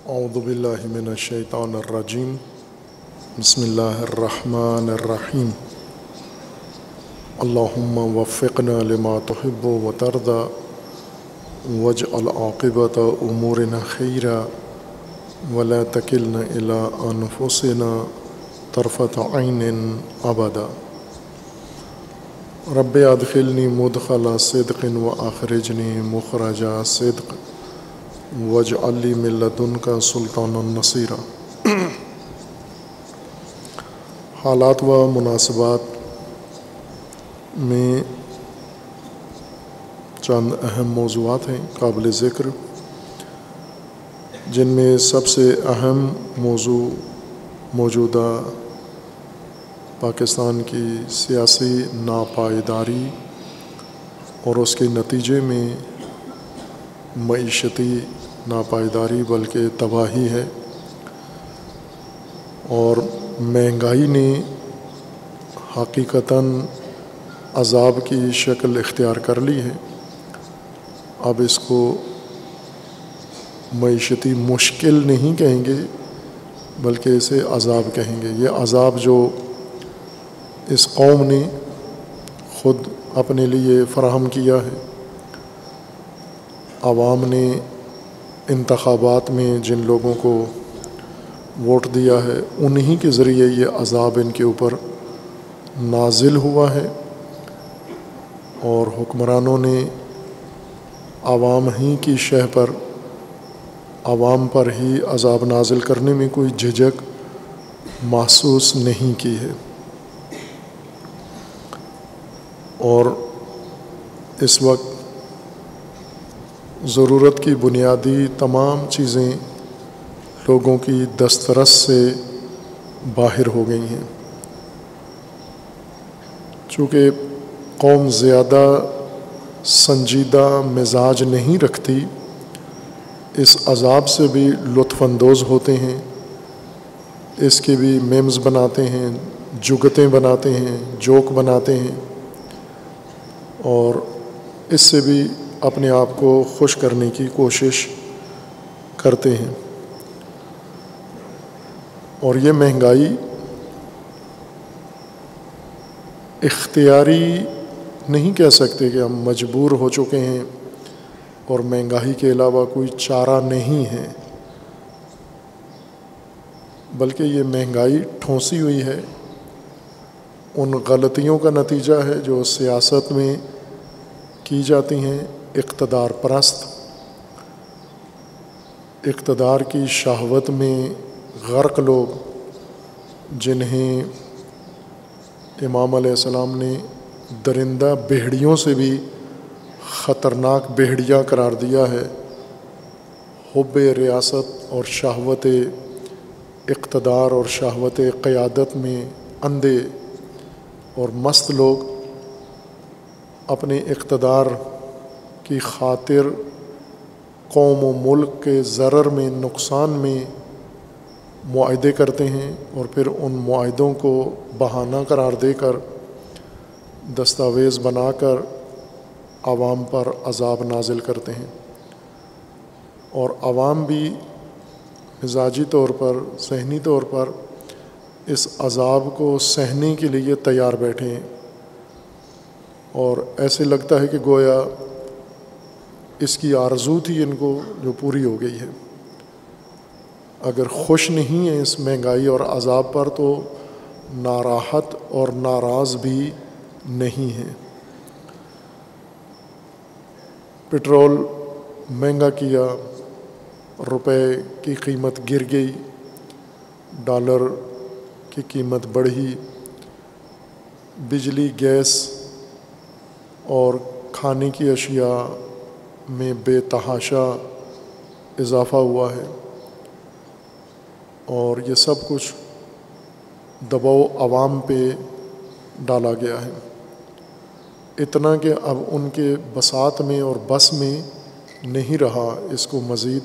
اعوذ باللہ من الشیطان الرجیم بسم اللہ الرحمن الرحیم اللہم وفقنا لما تحب وترضى واجعل عاقبۃ امورنا خیرا ولا تکلنا الی انفسنا طرفۃ عین ابدا رب ادخلنی مدخل صدق واخرجنی مخرج صدق واجعل لی من لدنک سلطانا نصیرا۔ حالات و مناسبات میں چند اہم موضوعات ہیں قابل ذکر، جن میں سب سے اہم موضوع موجودہ پاکستان کی سیاسی ناپائیداری اور اس کے نتیجے میں معیشتی ناپائیداری بلکہ تباہی ہے، اور مہنگائی نے حقیقتاً عذاب کی شکل اختیار کر لی ہے۔ اب اس کو معیشتی مشکل نہیں کہیں گے بلکہ اسے عذاب کہیں گے۔ یہ عذاب جو اس قوم نے خود اپنے لیے فراہم کیا ہے، عوام نے انتخابات میں جن لوگوں کو ووٹ دیا ہے انہی کے ذریعے یہ عذاب ان کے اوپر نازل ہوا ہے، اور حکمرانوں نے عوام ہی کی شہ پر عوام پر ہی عذاب نازل کرنے میں کوئی جھجک محسوس نہیں کی ہے، اور اس وقت ضرورت کی بنیادی تمام چیزیں لوگوں کی دسترس سے باہر ہو گئی ہیں۔ چونکہ قوم زیادہ سنجیدہ مزاج نہیں رکھتی، اس عذاب سے بھی لطف اندوز ہوتے ہیں، اس کے بھی میمز بناتے ہیں، جگتیں بناتے ہیں، جوک بناتے ہیں، اور اس سے بھی اپنے آپ کو خوش کرنے کی کوشش کرتے ہیں۔ اور یہ مہنگائی اختیاری نہیں کہہ سکتے کہ ہم مجبور ہو چکے ہیں اور مہنگائی کے علاوہ کوئی چارہ نہیں ہے، بلکہ یہ مہنگائی ٹھونسی ہوئی ہے، ان غلطیوں کا نتیجہ ہے جو سیاست میں کی جاتی ہیں۔ اقتدار پرست، اقتدار کی شہوت میں غرق لوگ، جنہیں امام علیہ السلام نے درندہ بھیڑیوں سے بھی خطرناک بھیڑیا قرار دیا ہے۔ حب ریاست اور شہوت اقتدار اور شہوت قیادت میں اندھے اور مست لوگ اپنے اقتدار کی خاطر قوم و ملک کے ضرر میں، نقصان میں معاہدے کرتے ہیں، اور پھر ان معاہدوں کو بہانہ قرار دے کر دستاویز بنا کر عوام پر عذاب نازل کرتے ہیں، اور عوام بھی مزاجی طور پر، ذہنی طور پر اس عذاب کو سہنے کے لیے تیار بیٹھے ہیں، اور ایسے لگتا ہے کہ گویا اس کی آرزو تھی ان کو جو پوری ہو گئی ہے۔ اگر خوش نہیں ہیں اس مہنگائی اور عذاب پر تو ناراحت اور ناراض بھی نہیں ہیں۔ پٹرول مہنگا کیا، روپے کی قیمت گر گئی، ڈالر کی قیمت بڑھی، بجلی، گیس اور کھانے کی اشیاء میں بے تحاشا اضافہ ہوا ہے، اور یہ سب کچھ دباؤ عوام پہ ڈالا گیا ہے، اتنا کہ اب ان کے بساط میں اور بس میں نہیں رہا اس کو مزید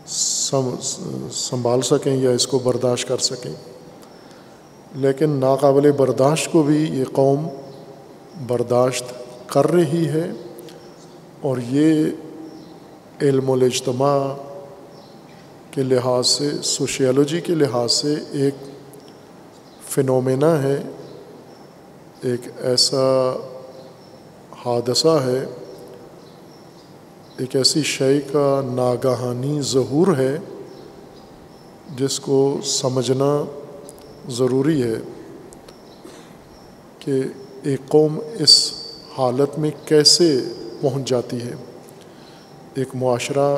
سنبھال سکیں یا اس کو برداشت کر سکیں۔ لیکن ناقابل برداشت کو بھی یہ قوم برداشت کر رہی ہے، اور یہ علم الاجتماع کے لحاظ سے، سوشیالوجی کے لحاظ سے ایک فنومینا ہے، ایک ایسا حادثہ ہے، ایک ایسی شے کا ناگہانی ظہور ہے جس کو سمجھنا ضروری ہے کہ ایک قوم اس حالت میں کیسے پہنچ جاتی ہے، ایک معاشرہ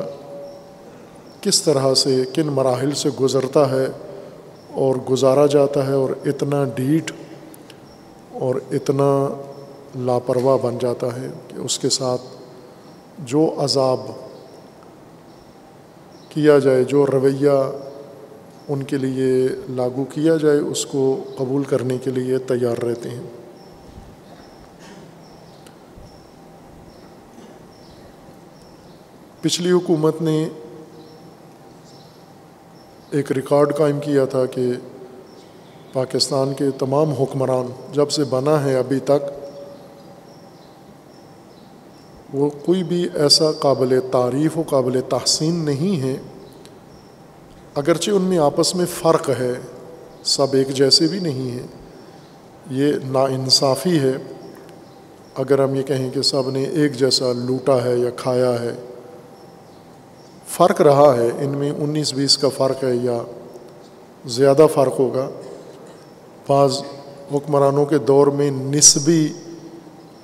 کس طرح سے، کن مراحل سے گزرتا ہے اور گزارا جاتا ہے، اور اتنا ڈھیٹ اور اتنا لاپرواہ بن جاتا ہے کہ اس کے ساتھ جو عذاب کیا جائے، جو رویہ ان کے لیے لاگو کیا جائے، اس کو قبول کرنے کے لیے تیار رہتے ہیں۔ پچھلی حکومت نے ایک ریکارڈ قائم کیا تھا کہ پاکستان کے تمام حکمران جب سے بنا ہے ابھی تک وہ کوئی بھی ایسا قابل تعریف و قابل تحسین نہیں ہے، اگرچہ ان میں آپس میں فرق ہے، سب ایک جیسے بھی نہیں ہیں۔ یہ ناانصافی ہے اگر ہم یہ کہیں کہ سب نے ایک جیسا لوٹا ہے یا کھایا ہے۔ فرق رہا ہے، ان میں 19-20 کا فرق ہے یا زیادہ فرق ہوگا۔ بعض حکمرانوں کے دور میں نسبی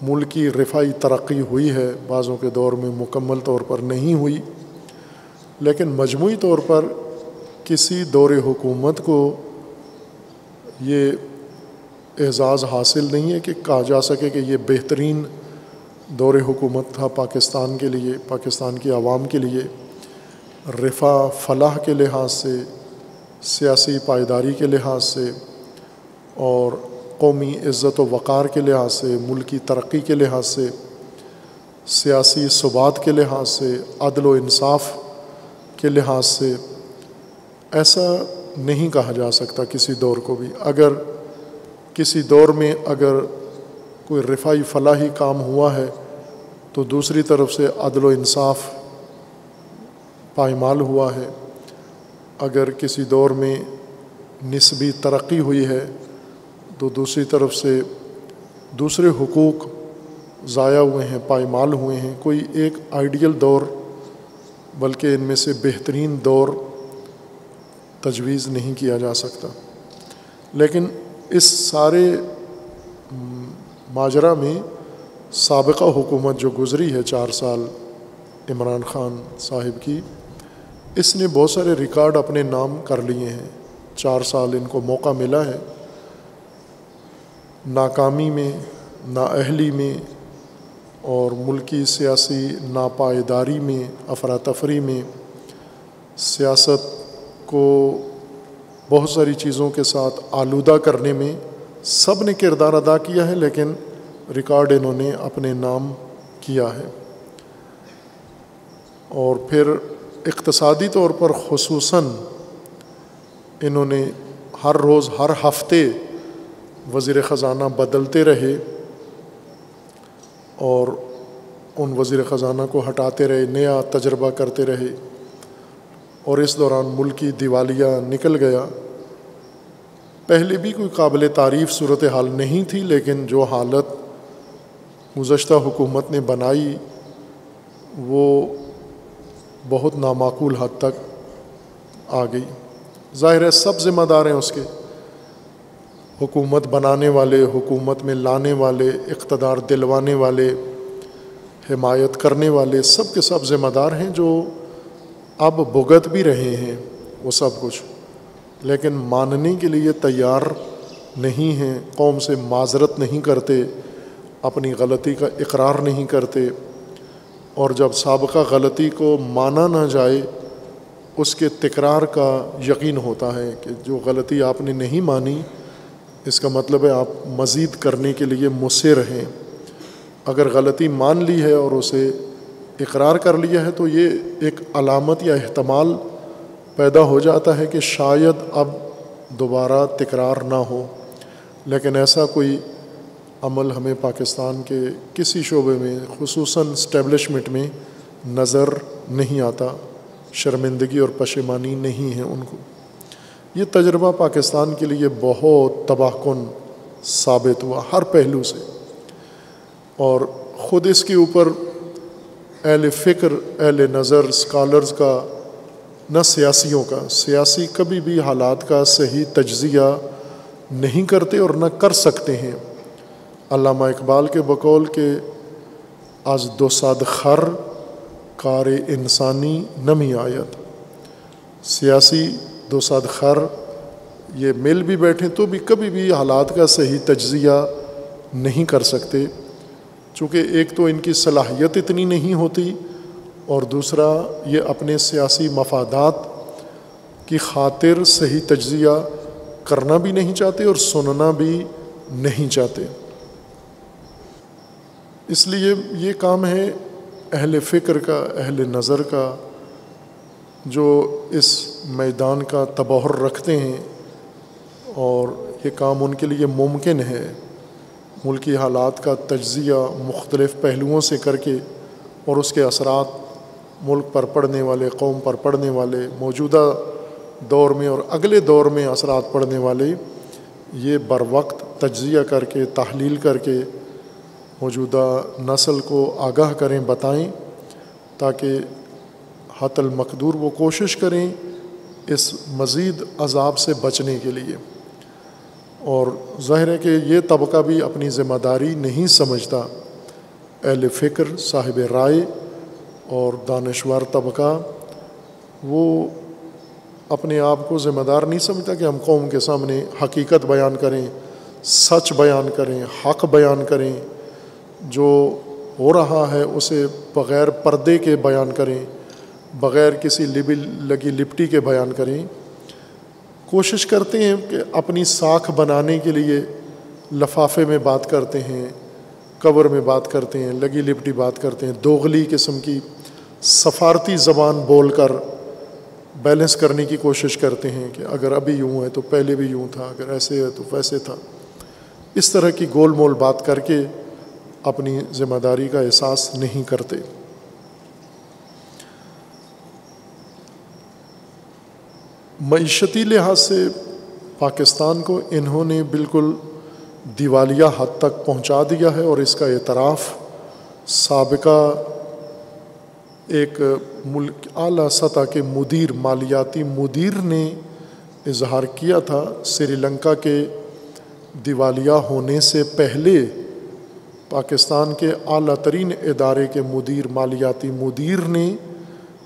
ملکی رفاعی ترقی ہوئی ہے، بعضوں کے دور میں مکمل طور پر نہیں ہوئی، لیکن مجموعی طور پر کسی دور حکومت کو یہ اعزاز حاصل نہیں ہے کہ کہا جا سکے کہ یہ بہترین دور حکومت تھا پاکستان کے لیے، پاکستان کی عوام کے لیے، رفاہ فلاح کے لحاظ سے، سیاسی پائیداری کے لحاظ سے، اور قومی عزت و وقار کے لحاظ سے، ملکی ترقی کے لحاظ سے، سیاسی ثبات کے لحاظ سے، عدل و انصاف کے لحاظ سے ایسا نہیں کہا جا سکتا کسی دور کو بھی۔ اگر کسی دور میں اگر کوئی رفاعی فلاحی کام ہوا ہے تو دوسری طرف سے عدل و انصاف پائمال ہوا ہے، اگر کسی دور میں نسبی ترقی ہوئی ہے تو دوسری طرف سے دوسرے حقوق ضائع ہوئے ہیں، پائمال ہوئے ہیں۔ کوئی ایک آئیڈیل دور بلکہ ان میں سے بہترین دور تجویز نہیں کیا جا سکتا، لیکن اس سارے ماجرا میں سابقہ حکومت جو گزری ہے 4 سال عمران خان صاحب کی، اس نے بہت سارے ریکارڈ اپنے نام کر لیے ہیں۔ 4 سال ان کو موقع ملا ہے، ناکامی میں، نااہلی میں اور ملکی سیاسی ناپائیداری میں، افراتفری میں، سیاست کو بہت ساری چیزوں کے ساتھ آلودہ کرنے میں سب نے کردار ادا کیا ہے، لیکن ریکارڈ انہوں نے اپنے نام کیا ہے۔ اور پھر اقتصادی طور پر خصوصاً انہوں نے ہر روز ہر ہفتے وزیر خزانہ بدلتے رہے اور ان وزیر خزانہ کو ہٹاتے رہے، نیا تجربہ کرتے رہے، اور اس دوران ملکی دیوالیہ نکل گیا۔ پہلے بھی کوئی قابل تعریف صورتحال نہیں تھی، لیکن جو حالت گزشتہ حکومت نے بنائی وہ بہت نامعقول حد تک آ گئی۔ ظاہر ہے سب ذمہ دار ہیں اس کے، حکومت بنانے والے، حکومت میں لانے والے، اقتدار دلوانے والے، حمایت کرنے والے، سب کے سب ذمہ دار ہیں، جو اب بھگت بھی رہے ہیں وہ سب کچھ، لیکن ماننے کے لیے تیار نہیں ہیں، قوم سے معذرت نہیں کرتے، اپنی غلطی کا اقرار نہیں کرتے، اور جب سابقہ غلطی کو مانا نہ جائے اس کے تکرار کا یقین ہوتا ہے کہ جو غلطی آپ نے نہیں مانی اس کا مطلب ہے آپ مزید کرنے کے لیے مصر ہیں۔ اگر غلطی مان لی ہے اور اسے اقرار کر لیا ہے تو یہ ایک علامت یا احتمال پیدا ہو جاتا ہے کہ شاید اب دوبارہ تکرار نہ ہو، لیکن ایسا کوئی عمل ہمیں پاکستان کے کسی شعبے میں خصوصاً اسٹیبلشمنٹ میں نظر نہیں آتا۔ شرمندگی اور پشیمانی نہیں ہے ان کو۔ یہ تجربہ پاکستان کے لیے بہت تباہ کن ثابت ہوا ہر پہلو سے، اور خود اس کے اوپر اہل فکر، اہل نظر، اسکالرز کا، نہ سیاسیوں کا، سیاسی کبھی بھی حالات کا صحیح تجزیہ نہیں کرتے اور نہ کر سکتے ہیں۔ علامہ اقبال کے بقول کہ از دو صد خر کار انسانی نمی آید، سیاسی دو صد خر یہ مل بھی بیٹھیں تو بھی کبھی بھی حالات کا صحیح تجزیہ نہیں کر سکتے، چونکہ ایک تو ان کی صلاحیت اتنی نہیں ہوتی، اور دوسرا یہ اپنے سیاسی مفادات کی خاطر صحیح تجزیہ کرنا بھی نہیں چاہتے اور سننا بھی نہیں چاہتے۔ اس لیے یہ کام ہے اہل فکر کا، اہل نظر کا، جو اس میدان کا تبحر رکھتے ہیں، اور یہ کام ان کے لیے ممکن ہے ملکی حالات کا تجزیہ مختلف پہلوؤں سے کر کے، اور اس کے اثرات ملک پر پڑنے والے، قوم پر پڑنے والے، موجودہ دور میں اور اگلے دور میں اثرات پڑنے والے، یہ بر وقت تجزیہ کر کے، تحلیل کر کے موجودہ نسل کو آگاہ کریں، بتائیں، تاکہ حتی المقدور وہ کوشش کریں اس مزید عذاب سے بچنے کے لیے۔ اور ظاہر ہے کہ یہ طبقہ بھی اپنی ذمہ داری نہیں سمجھتا، اہل فکر، صاحب رائے اور دانشور طبقہ، وہ اپنے آپ کو ذمہ دار نہیں سمجھتا کہ ہم قوم کے سامنے حقیقت بیان کریں، سچ بیان کریں، حق بیان کریں، جو ہو رہا ہے اسے بغیر پردے کے بیان کریں، بغیر کسی لگی لپٹی کے بیان کریں۔ کوشش کرتے ہیں کہ اپنی ساکھ بنانے کے لیے لفافے میں بات کرتے ہیں، کور میں بات کرتے ہیں، لگی لپٹی بات کرتے ہیں، دوغلی قسم کی سفارتی زبان بول کر بیلنس کرنے کی کوشش کرتے ہیں کہ اگر ابھی یوں ہے تو پہلے بھی یوں تھا، اگر ایسے ہے تو ویسے تھا۔ اس طرح کی گول مول بات کر کے اپنی ذمہ داری کا احساس نہیں کرتے۔ معیشتی لحاظ سے پاکستان کو انہوں نے بالکل دیوالیہ حد تک پہنچا دیا ہے، اور اس کا اعتراف سابقہ ایک ملک اعلیٰ سطح کے مدیر، مالیاتی مدیر نے اظہار کیا تھا۔ سری لنکا کے دیوالیہ ہونے سے پہلے پاکستان کے اعلیٰ ترین ادارے کے مدیر، مالیاتی مدیر نے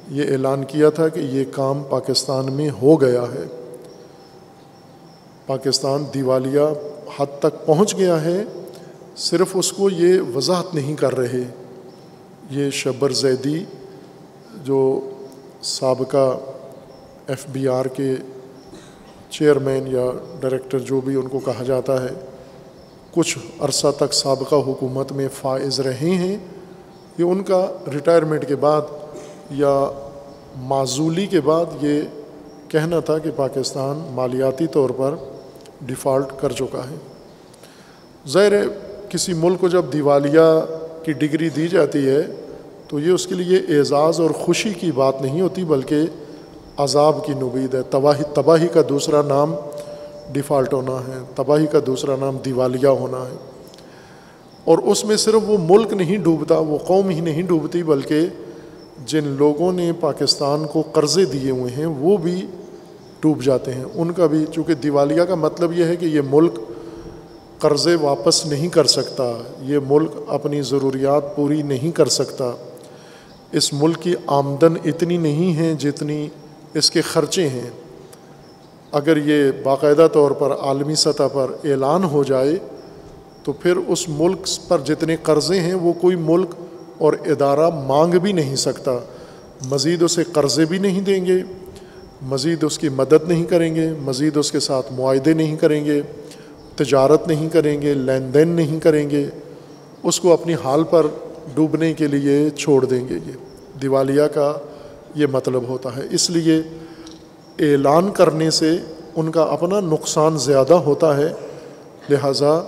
یہ اعلان کیا تھا کہ یہ کام پاکستان میں ہو گیا ہے، پاکستان دیوالیہ حد تک پہنچ گیا ہے، صرف اس کو یہ وضاحت نہیں کر رہے۔ یہ شبر زیدی جو سابقہ ایف بی آر کے چیئرمین یا ڈائریکٹر، جو بھی ان کو کہا جاتا ہے، کچھ عرصہ تک سابقہ حکومت میں فائز رہے ہیں، یہ ان کا ریٹائرمنٹ کے بعد یا معزولی کے بعد یہ کہنا تھا کہ پاکستان مالیاتی طور پر ڈیفالٹ کر چکا ہے۔ ظاہر ہے کسی ملک کو جب دیوالیہ کی ڈگری دی جاتی ہے تو یہ اس کے لیے اعزاز اور خوشی کی بات نہیں ہوتی، بلکہ عذاب کی نوید ہے۔ تباہی کا دوسرا نام ڈیفالٹ ہونا ہے، تباہی کا دوسرا نام دیوالیہ ہونا ہے۔ اور اس میں صرف وہ ملک نہیں ڈوبتا، وہ قوم ہی نہیں ڈوبتی، بلکہ جن لوگوں نے پاکستان کو قرضے دیے ہوئے ہیں وہ بھی ڈوب جاتے ہیں، ان کا بھی، چونکہ دیوالیہ کا مطلب یہ ہے کہ یہ ملک قرضے واپس نہیں کر سکتا، یہ ملک اپنی ضروریات پوری نہیں کر سکتا، اس ملک کی آمدن اتنی نہیں ہے جتنی اس کے خرچے ہیں۔ اگر یہ باقاعدہ طور پر عالمی سطح پر اعلان ہو جائے تو پھر اس ملک پر جتنے قرضے ہیں وہ کوئی ملک اور ادارہ مانگ بھی نہیں سکتا، مزید اسے قرضے بھی نہیں دیں گے، مزید اس کی مدد نہیں کریں گے، مزید اس کے ساتھ معاہدے نہیں کریں گے، تجارت نہیں کریں گے، لین دین نہیں کریں گے، اس کو اپنی حال پر ڈوبنے کے لیے چھوڑ دیں گے۔ یہ دیوالیہ کا یہ مطلب ہوتا ہے۔ اس لیے اعلان کرنے سے ان کا اپنا نقصان زیادہ ہوتا ہے، لہٰذا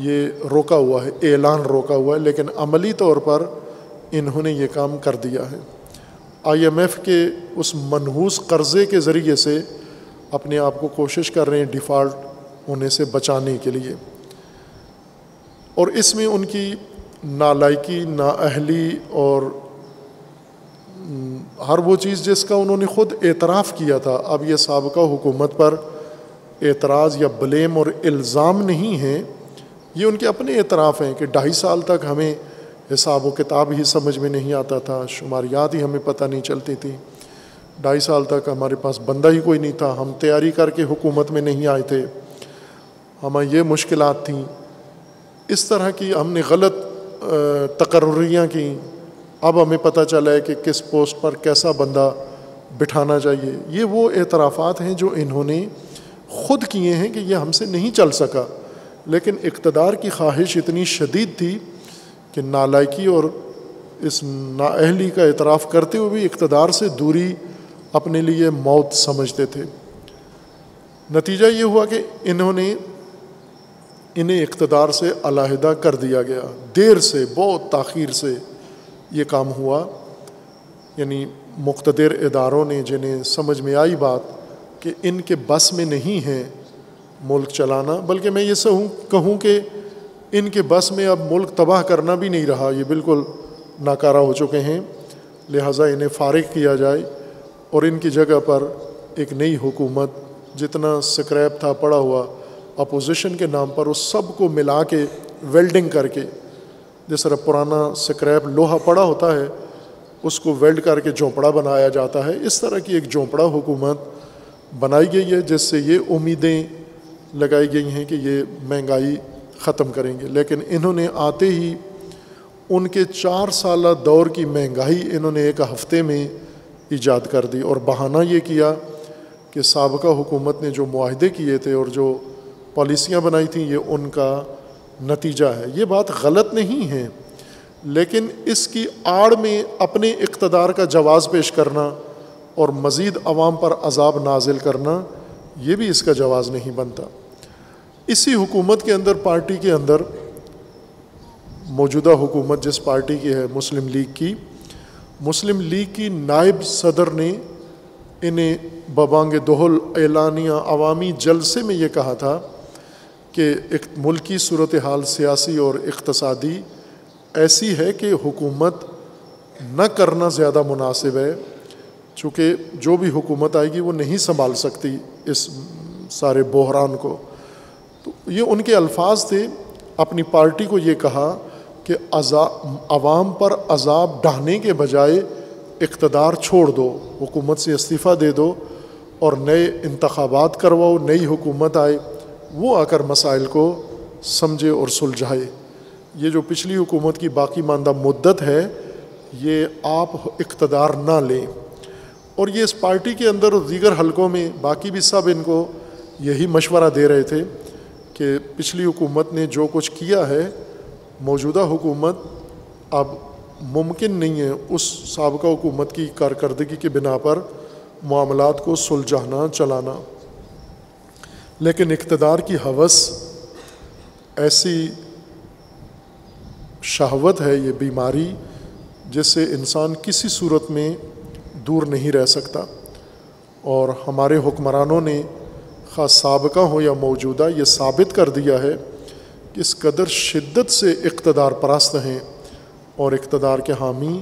یہ روکا ہوا ہے، اعلان روکا ہوا ہے، لیکن عملی طور پر انہوں نے یہ کام کر دیا ہے۔ IMF کے اس منحوس قرضے کے ذریعے سے اپنے آپ کو کوشش کر رہے ہیں ڈیفالٹ ہونے سے بچانے کے لیے، اور اس میں ان کی نالائکی، نااہلی اور ہر وہ چیز جس کا انہوں نے خود اعتراف کیا تھا، اب یہ سابقہ حکومت پر اعتراض یا بلیم اور الزام نہیں ہے، یہ ان کے اپنے اعتراف ہیں کہ 2.5 سال تک ہمیں حساب و کتاب ہی سمجھ میں نہیں آتا تھا، شماریات ہی ہمیں پتہ نہیں چلتی تھی، 2.5 سال تک ہمارے پاس بندہ ہی کوئی نہیں تھا، ہم تیاری کر کے حکومت میں نہیں آئے تھے، ہمیں یہ مشکلات تھیں، اس طرح کی ہم نے غلط تقرریاں کیں، اب ہمیں پتہ چلا ہے کہ کس پوسٹ پر کیسا بندہ بٹھانا چاہیے۔ یہ وہ اعترافات ہیں جو انہوں نے خود کیے ہیں کہ یہ ہم سے نہیں چل سکا، لیکن اقتدار کی خواہش اتنی شدید تھی کہ نالائکی اور اس نااہلی کا اعتراف کرتے ہوئے بھی اقتدار سے دوری اپنے لیے موت سمجھتے تھے۔ نتیجہ یہ ہوا کہ انہیں اقتدار سے علیحدہ کر دیا گیا، دیر سے، بہت تاخیر سے یہ کام ہوا، یعنی مقتدر اداروں نے جنہیں سمجھ میں آئی بات کہ ان کے بس میں نہیں ہے ملک چلانا، بلکہ میں یہ کہوں کہ ان کے بس میں اب ملک تباہ کرنا بھی نہیں رہا، یہ بالکل ناکارہ ہو چکے ہیں، لہٰذا انہیں فارغ کیا جائے اور ان کی جگہ پر ایک نئی حکومت، جتنا سکریپ تھا پڑا ہوا اپوزیشن کے نام پر، اس سب کو ملا کے ویلڈنگ کر کے، جس طرح پرانا سکریپ لوہا پڑا ہوتا ہے اس کو ویلڈ کر کے جھونپڑا بنایا جاتا ہے، اس طرح کی ایک جھونپڑا حکومت بنائی گئی ہے جس سے یہ امیدیں لگائی گئی ہیں کہ یہ مہنگائی ختم کریں گے، لیکن انہوں نے آتے ہی ان کے 4 سالہ دور کی مہنگائی انہوں نے 1 ہفتے میں ایجاد کر دی، اور بہانہ یہ کیا کہ سابقہ حکومت نے جو معاہدے کیے تھے اور جو پالیسیاں بنائی تھیں یہ ان کا نتیجہ ہے۔ یہ بات غلط نہیں ہے، لیکن اس کی آڑ میں اپنے اقتدار کا جواز پیش کرنا اور مزید عوام پر عذاب نازل کرنا، یہ بھی اس کا جواز نہیں بنتا۔ اسی حکومت کے اندر، پارٹی کے اندر، موجودہ حکومت جس پارٹی کی ہے مسلم لیگ کی نائب صدر نے انہیں ببانگ دہل اعلانیہ عوامی جلسے میں یہ کہا تھا کہ ملکی صورتحال سیاسی اور اقتصادی ایسی ہے کہ حکومت نہ کرنا زیادہ مناسب ہے، چونکہ جو بھی حکومت آئے گی وہ نہیں سنبھال سکتی اس سارے بحران کو۔ تو یہ ان کے الفاظ تھے، اپنی پارٹی کو یہ کہا کہ عوام پر عذاب ڈھانے کے بجائے اقتدار چھوڑ دو، حکومت سے استعفیٰ دے دو اور نئے انتخابات کرواؤ، نئی حکومت آئے، وہ آ کر مسائل کو سمجھے اور سلجھائے۔ یہ جو پچھلی حکومت کی باقی ماندہ مدت ہے یہ آپ اقتدار نہ لیں، اور یہ اس پارٹی کے اندر اور دیگر حلقوں میں باقی بھی سب ان کو یہی مشورہ دے رہے تھے کہ پچھلی حکومت نے جو کچھ کیا ہے، موجودہ حکومت اب ممکن نہیں ہے اس سابقہ حکومت کی کارکردگی کی بنا پر معاملات کو سلجھانا چلانا، لیکن اقتدار کی ہوس ایسی شہوت ہے، یہ بیماری جس سے انسان کسی صورت میں دور نہیں رہ سکتا، اور ہمارے حکمرانوں نے خاص سابقہ ہو یا موجودہ یہ ثابت کر دیا ہے کہ اس قدر شدت سے اقتدار پرست ہیں اور اقتدار کے حامی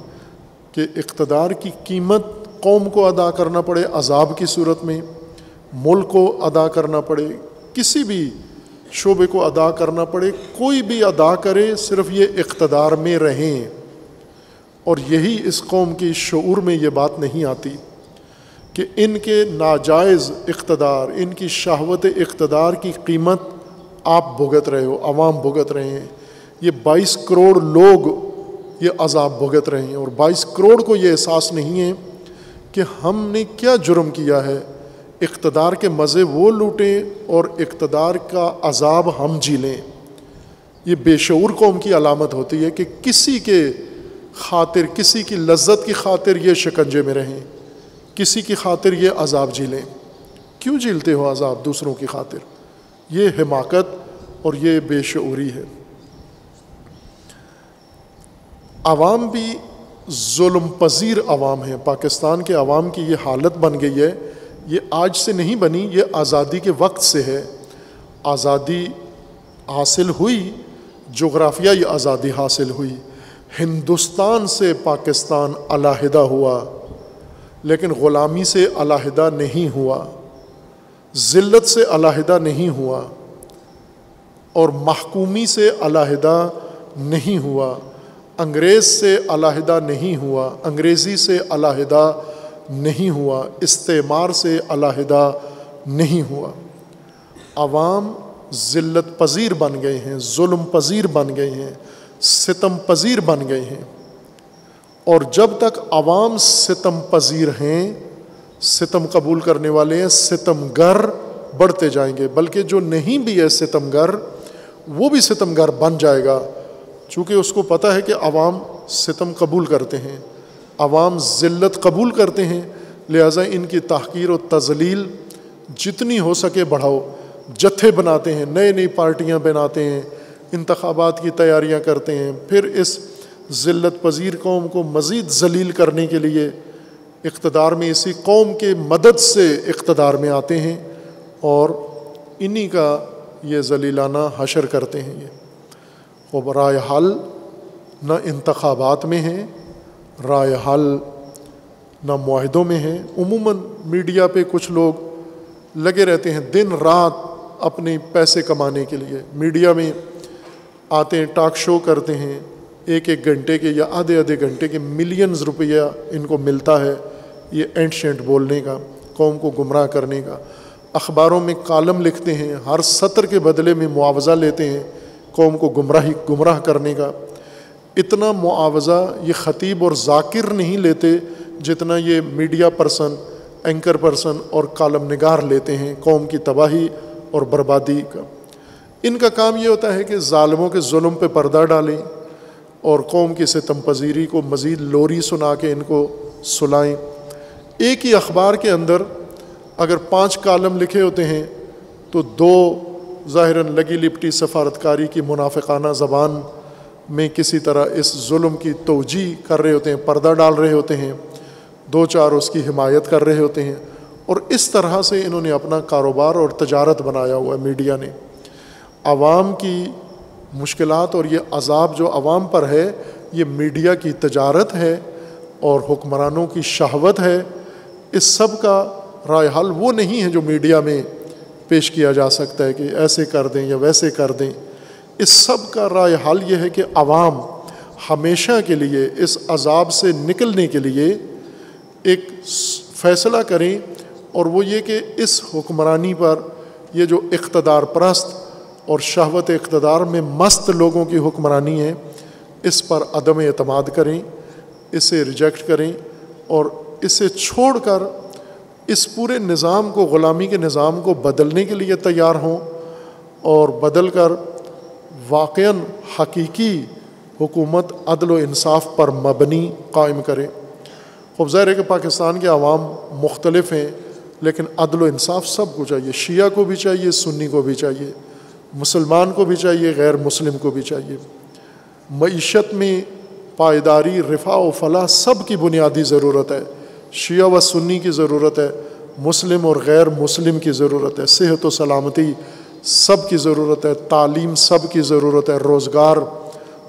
کہ اقتدار کی قیمت قوم کو ادا کرنا پڑے، عذاب کی صورت میں ملک کو ادا کرنا پڑے، کسی بھی شعبے کو ادا کرنا پڑے، کوئی بھی ادا کرے، صرف یہ اقتدار میں رہیں، اور یہی اس قوم کی شعور میں یہ بات نہیں آتی کہ ان کے ناجائز اقتدار، ان کی شہوت اقتدار کی قیمت آپ بھگت رہے ہو، عوام بھگت رہے ہیں، یہ 22 کروڑ لوگ یہ عذاب بھگت رہے ہیں، اور 22 کروڑ کو یہ احساس نہیں ہے کہ ہم نے کیا جرم کیا ہے، اقتدار کے مزے وہ لوٹیں اور اقتدار کا عذاب ہم جی لیں۔ یہ بے شعور قوم کی علامت ہوتی ہے کہ کسی کے خاطر، کسی کی لذت کی خاطر یہ شکنجے میں رہیں، کسی کی خاطر یہ عذاب جی لیں۔ کیوں جھیلتے ہو عذاب دوسروں کی خاطر؟ یہ حماقت اور یہ بے شعوری ہے۔ عوام بھی ظلم پذیر عوام ہیں. پاکستان کے عوام کی یہ حالت بن گئی ہے. یہ آج سے نہیں بنی، یہ آزادی کے وقت سے ہے. آزادی حاصل ہوئی، جغرافیائی آزادی حاصل ہوئی. ہندوستان سے پاکستان علیحدہ ہوا، لیکن غلامی سے علیحدہ نہیں ہوا، ذلت سے علیحدہ نہیں ہوا، اور محکومی سے علیحدہ نہیں ہوا، انگریز سے علیحدہ نہیں ہوا، انگریزی سے علیحدہ نہیں ہوا، استعمار سے علیحدہ نہیں ہوا. عوام ذلت پذیر بن گئے ہیں، ظلم پذیر بن گئے ہیں، ستم پذیر بن گئے ہیں. اور جب تک عوام ستم پذیر ہیں، ستم قبول کرنے والے ہیں، ستم گر بڑھتے جائیں گے. بلکہ جو نہیں بھی ہے ستم گر، وہ بھی ستم گر بن جائے گا، چونکہ اس کو پتہ ہے کہ عوام ستم قبول کرتے ہیں، عوام ذلت قبول کرتے ہیں. لہٰذا ان کی تحقیر و تذلیل جتنی ہو سکے بڑھاؤ. جتھے بناتے ہیں، نئی نئی پارٹیاں بناتے ہیں، انتخابات کی تیاریاں کرتے ہیں، پھر اس ذلت پذیر قوم کو مزید ذلیل کرنے کے لیے اقتدار میں اسی قوم کے مدد سے اقتدار میں آتے ہیں، اور انہی کا یہ ذلیلانہ حشر کرتے ہیں. یہ اور رائے حل نہ انتخابات میں ہے، رائے حل نہ معاہدوں میں ہے. عموماً میڈیا پہ کچھ لوگ لگے رہتے ہیں دن رات اپنے پیسے کمانے کے لیے. میڈیا میں آتے ہیں، ٹاک شو کرتے ہیں، ایک ایک گھنٹے کے یا آدھے آدھے گھنٹے کے ملینز روپیہ ان کو ملتا ہے یہ اینٹ شینٹ بولنے کا، قوم کو گمراہ کرنے کا. اخباروں میں کالم لکھتے ہیں، ہر سطر کے بدلے میں معاوضہ لیتے ہیں قوم کو گمراہ کرنے کا. اتنا معاوضہ یہ خطیب اور ذاکر نہیں لیتے جتنا یہ میڈیا پرسن، اینکر پرسن اور کالم نگار لیتے ہیں قوم کی تباہی اور بربادی کا. ان کا کام یہ ہوتا ہے کہ ظالموں کے ظلم پہ پردہ ڈالیں اور قوم کی ستم پذیری کو مزید لوری سنا کے ان کو سلائیں. ایک ہی اخبار کے اندر اگر 5 کالم لکھے ہوتے ہیں تو 2 ظاہراً لگی لپٹی سفارتکاری کی منافقانہ زبان میں کسی طرح اس ظلم کی توجیہ کر رہے ہوتے ہیں، پردہ ڈال رہے ہوتے ہیں، 2-4 اس کی حمایت کر رہے ہوتے ہیں. اور اس طرح سے انہوں نے اپنا کاروبار اور تجارت بنایا ہوا ہے میڈیا نے. عوام کی مشکلات اور یہ عذاب جو عوام پر ہے، یہ میڈیا کی تجارت ہے اور حکمرانوں کی شہوت ہے. اس سب کا رائے حل وہ نہیں ہے جو میڈیا میں پیش کیا جا سکتا ہے کہ ایسے کر دیں یا ویسے کر دیں. اس سب کا رائے حل یہ ہے کہ عوام ہمیشہ کے لیے اس عذاب سے نکلنے کے لیے ایک فیصلہ کریں، اور وہ یہ کہ اس حکمرانی پر، یہ جو اقتدار پرست اور شہوت اقتدار میں مست لوگوں کی حکمرانی ہے، اس پر عدم اعتماد کریں، اسے ریجیکٹ کریں، اور اسے چھوڑ کر اس پورے نظام کو، غلامی کے نظام کو بدلنے کے لیے تیار ہوں، اور بدل کر واقعاً حقیقی حکومت عدل و انصاف پر مبنی قائم کریں. خوب ظاہر ہے کہ پاکستان کے عوام مختلف ہیں، لیکن عدل و انصاف سب کو چاہیے. شیعہ کو بھی چاہیے، سنی کو بھی چاہیے، مسلمان کو بھی چاہیے، غیر مسلم کو بھی چاہیے. معیشت میں پائیداری، رفاہ و فلاح سب کی بنیادی ضرورت ہے. شیعہ و سنی کی ضرورت ہے، مسلم اور غیر مسلم کی ضرورت ہے، صحت و سلامتی سب کی ضرورت ہے، تعلیم سب کی ضرورت ہے، روزگار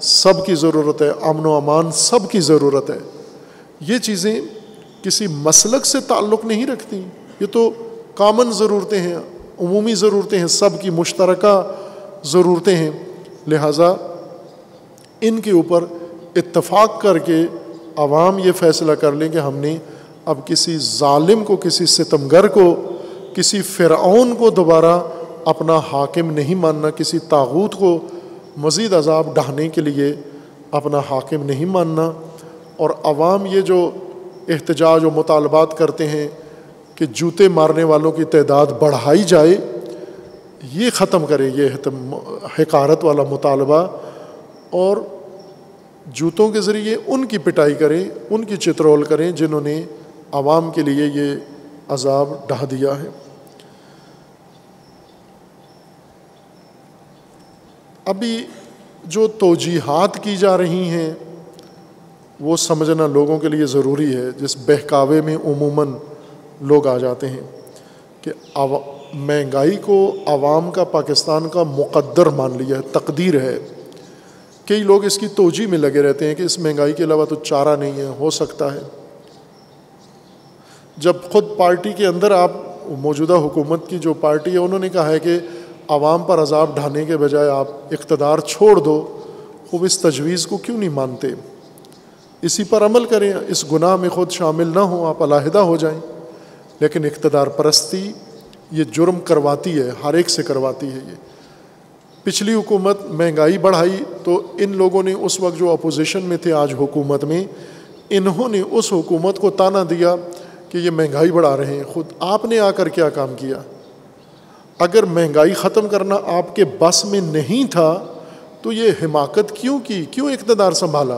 سب کی ضرورت ہے، امن و امان سب کی ضرورت ہے. یہ چیزیں کسی مسلک سے تعلق نہیں رکھتی، یہ تو کامن ضرورتیں ہیں، عمومی ضرورتیں ہیں، سب کی مشترکہ ضرورتیں ہیں. لہٰذا ان کے اوپر اتفاق کر کے عوام یہ فیصلہ کر لیں کہ ہم نے اب کسی ظالم کو، کسی ستمگر کو، کسی فرعون کو دوبارہ اپنا حاکم نہیں ماننا، کسی طاغوت کو مزید عذاب ڈھانے کے لیے اپنا حاکم نہیں ماننا. اور عوام یہ جو احتجاج و مطالبات کرتے ہیں کہ جوتے مارنے والوں کی تعداد بڑھائی جائے، یہ ختم کرے یہ حقارت والا مطالبہ، اور جوتوں کے ذریعے ان کی پٹائی کریں، ان کی چترول کریں جنہوں نے عوام کے لیے یہ عذاب ڈھا دیا ہے. ابھی جو توجیحات کی جا رہی ہیں وہ سمجھنا لوگوں کے لیے ضروری ہے، جس بہکاوے میں عموماً لوگ آ جاتے ہیں کہ مہنگائی کو عوام کا، پاکستان کا مقدر مان لیا ہے، تقدیر ہے۔ کئی لوگ اس کی توجیہ میں لگے رہتے ہیں کہ اس مہنگائی کے علاوہ تو چارہ نہیں ہے، ہو سکتا ہے۔ جب خود پارٹی کے اندر آپ موجودہ حکومت کی جو پارٹی ہے انہوں نے کہا ہے کہ عوام پر عذاب ڈھانے کے بجائے آپ اقتدار چھوڑ دو، خوب اس تجویز کو کیوں نہیں مانتے؟ اسی پر عمل کریں، اس گناہ میں خود شامل نہ ہوں، آپ علیحدہ ہو جائیں۔ لیکن اقتدار پرستی یہ جرم کرواتی ہے، ہر ایک سے کرواتی ہے۔ یہ پچھلی حکومت مہنگائی بڑھائی تو ان لوگوں نے اس وقت جو اپوزیشن میں تھے آج حکومت میں، انہوں نے اس حکومت کو طعنہ دیا کہ یہ مہنگائی بڑھا رہے ہیں۔ خود آپ نے آ کر کیا کام کیا؟ اگر مہنگائی ختم کرنا آپ کے بس میں نہیں تھا تو یہ حماقت کیوں کی؟ کیوں اقتدار سنبھالا؟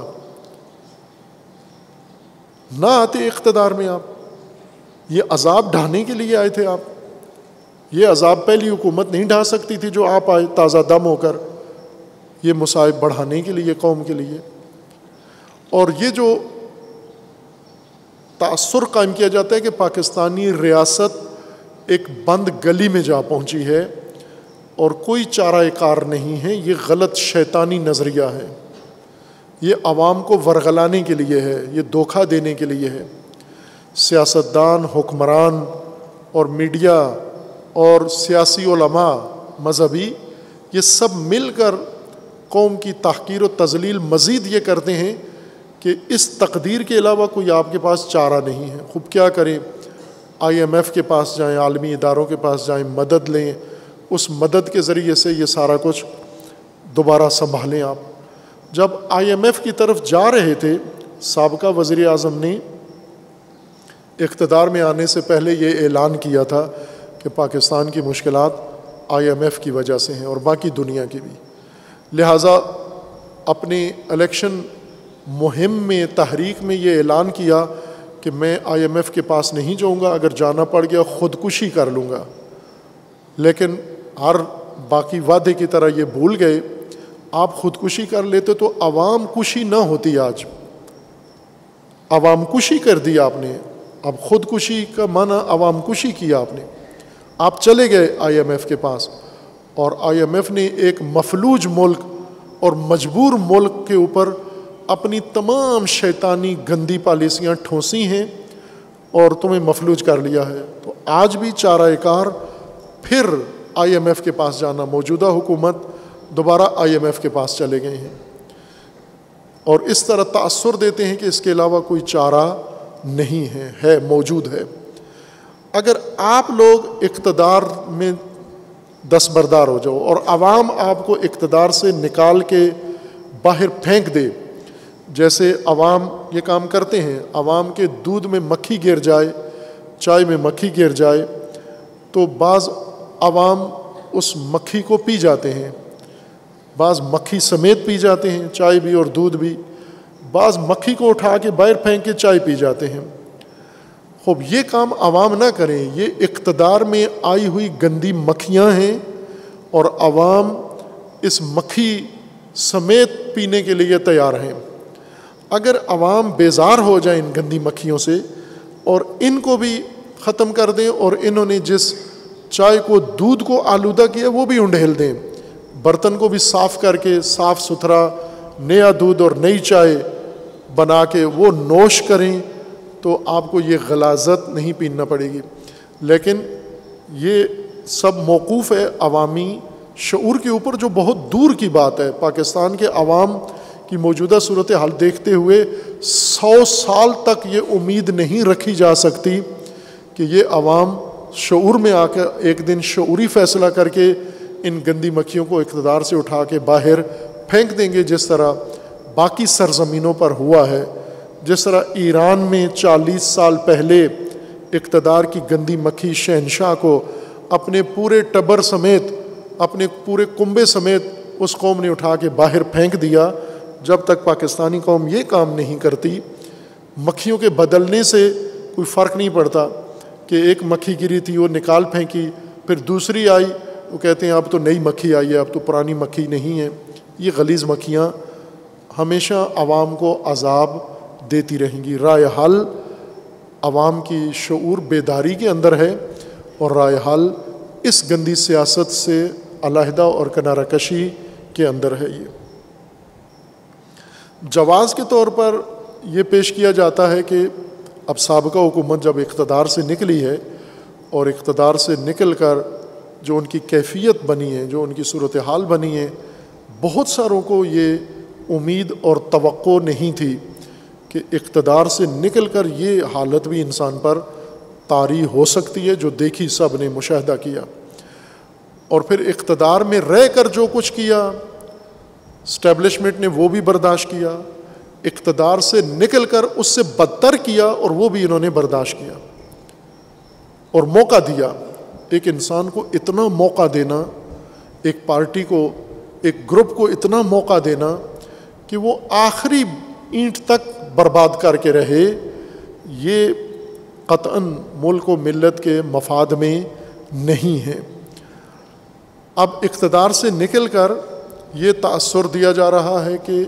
نہ آتے اقتدار میں آپ، یہ عذاب ڈھانے کے لیے آئے تھے آپ۔ یہ عذاب پہلی حکومت نہیں ڈھا سکتی تھی جو آپ آئے تازہ دم ہو کر، یہ مصائب بڑھانے کے لیے، قوم کے لیے۔ اور یہ جو تاثر قائم کیا جاتا ہے کہ پاکستانی ریاست ایک بند گلی میں جا پہنچی ہے اور کوئی چارہ کار نہیں ہے، یہ غلط شیطانی نظریہ ہے۔ یہ عوام کو ورغلانے کے لیے ہے، یہ دھوکہ دینے کے لیے ہے۔ سیاستدان، حکمران اور میڈیا اور سیاسی علماء، مذہبی، یہ سب مل کر قوم کی تحقیر و تذلیل مزید یہ کرتے ہیں کہ اس تقدیر کے علاوہ کوئی آپ کے پاس چارہ نہیں ہے۔ خوب کیا کریں؟ IMF کے پاس جائیں، عالمی اداروں کے پاس جائیں، مدد لیں، اس مدد کے ذریعے سے یہ سارا کچھ دوبارہ سنبھالیں۔ آپ جب IMF کی طرف جا رہے تھے، سابقہ وزیر اعظم نے اقتدار میں آنے سے پہلے یہ اعلان کیا تھا کہ پاکستان کی مشکلات IMF کی وجہ سے ہیں اور باقی دنیا کی بھی۔ لہٰذا اپنے الیکشن مہم میں، تحریک میں یہ اعلان کیا کہ میں IMF کے پاس نہیں جاؤں گا، اگر جانا پڑ گیا خودکشی کر لوں گا۔ لیکن ہر باقی وعدے کی طرح یہ بھول گئے، آپ خودکشی کر لیتے تو عوام کشی نہ ہوتی۔ آج عوام کشی کر دی آپ نے، اب خودکشی کا معنی عوام کشی کیا آپ نے۔ آپ چلے گئے IMF کے پاس اور IMF نے ایک مفلوج ملک اور مجبور ملک کے اوپر اپنی تمام شیطانی گندی پالیسیاں ٹھونسی ہیں اور تمہیں مفلوج کر لیا ہے۔ تو آج بھی چارہ کار پھر IMF کے پاس جانا، موجودہ حکومت دوبارہ IMF کے پاس چلے گئے ہیں اور اس طرح تأثر دیتے ہیں کہ اس کے علاوہ کوئی چارہ نہیں ہے موجود ہے۔ اگر آپ لوگ اقتدار میں دستبردار ہو جاؤ اور عوام آپ کو اقتدار سے نکال کے باہر پھینک دے، جیسے عوام یہ کام کرتے ہیں، عوام کے دودھ میں مکھی گر جائے، چائے میں مکھی گر جائے تو بعض عوام اس مکھی کو پی جاتے ہیں، بعض مکھی سمیت پی جاتے ہیں، چائے بھی اور دودھ بھی، بعض مکھی کو اٹھا کے باہر پھینک کے چائے پی جاتے ہیں۔ خوب یہ کام عوام نہ کریں، یہ اقتدار میں آئی ہوئی گندی مکھیاں ہیں اور عوام اس مکھی سمیت پینے کے لیے تیار ہیں۔ اگر عوام بیزار ہو جائیں ان گندی مکھیوں سے اور ان کو بھی ختم کر دیں اور انہوں نے جس چائے کو، دودھ کو آلودہ کیا وہ بھی انڈھیل دیں، برتن کو بھی صاف کر کے صاف ستھرا نیا دودھ اور نئی چائے بنا کے وہ نوش کریں، تو آپ کو یہ غلاظت نہیں پیننا پڑے گی۔ لیکن یہ سب موقوف ہے عوامی شعور کے اوپر، جو بہت دور کی بات ہے۔ پاکستان کے عوام کی موجودہ صورتحال دیکھتے ہوئے 100 سال تک یہ امید نہیں رکھی جا سکتی کہ یہ عوام شعور میں آ کر ایک دن شعوری فیصلہ کر کے ان گندی مکھیوں کو اقتدار سے اٹھا کے باہر پھینک دیں گے، جس طرح باقی سرزمینوں پر ہوا ہے۔ جس طرح ایران میں 40 سال پہلے اقتدار کی گندی مکھی شہنشاہ کو اپنے پورے ٹبر سمیت، اپنے پورے کنبے سمیت اس قوم نے اٹھا کے باہر پھینک دیا، جب تک پاکستانی قوم یہ کام نہیں کرتی، مکھیوں کے بدلنے سے کوئی فرق نہیں پڑتا کہ ایک مکھی گری تھی وہ نکال پھینکی، پھر دوسری آئی، وہ کہتے ہیں اب تو نئی مکھی آئی ہے، اب تو پرانی مکھی نہیں ہے۔ یہ غلیظ مکھیاں ہمیشہ عوام کو عذاب دیتی رہیں گی۔ رائے حل عوام کی شعور بیداری کے اندر ہے، اور رائے حل اس گندی سیاست سے علیحدہ اور کنارہ کشی کے اندر ہے۔ یہ جواز کے طور پر یہ پیش کیا جاتا ہے کہ اب سابقہ حکومت جب اقتدار سے نکلی ہے، اور اقتدار سے نکل کر جو ان کی کیفیت بنی ہے، جو ان کی صورتحال بنی ہے، بہت ساروں کو یہ امید اور توقع نہیں تھی کہ اقتدار سے نکل کر یہ حالت بھی انسان پر طاری ہو سکتی ہے، جو دیکھی سب نے مشاہدہ کیا۔ اور پھر اقتدار میں رہ کر جو کچھ کیا اسٹیبلشمنٹ نے وہ بھی برداشت کیا، اقتدار سے نکل کر اس سے بدتر کیا اور وہ بھی انہوں نے برداشت کیا اور موقع دیا۔ ایک انسان کو اتنا موقع دینا، ایک پارٹی کو، ایک گروپ کو اتنا موقع دینا کہ وہ آخری اینٹ تک برباد کر کے رہے، یہ قطعاً ملک و ملت کے مفاد میں نہیں ہے۔ اب اقتدار سے نکل کر یہ تأثر دیا جا رہا ہے کہ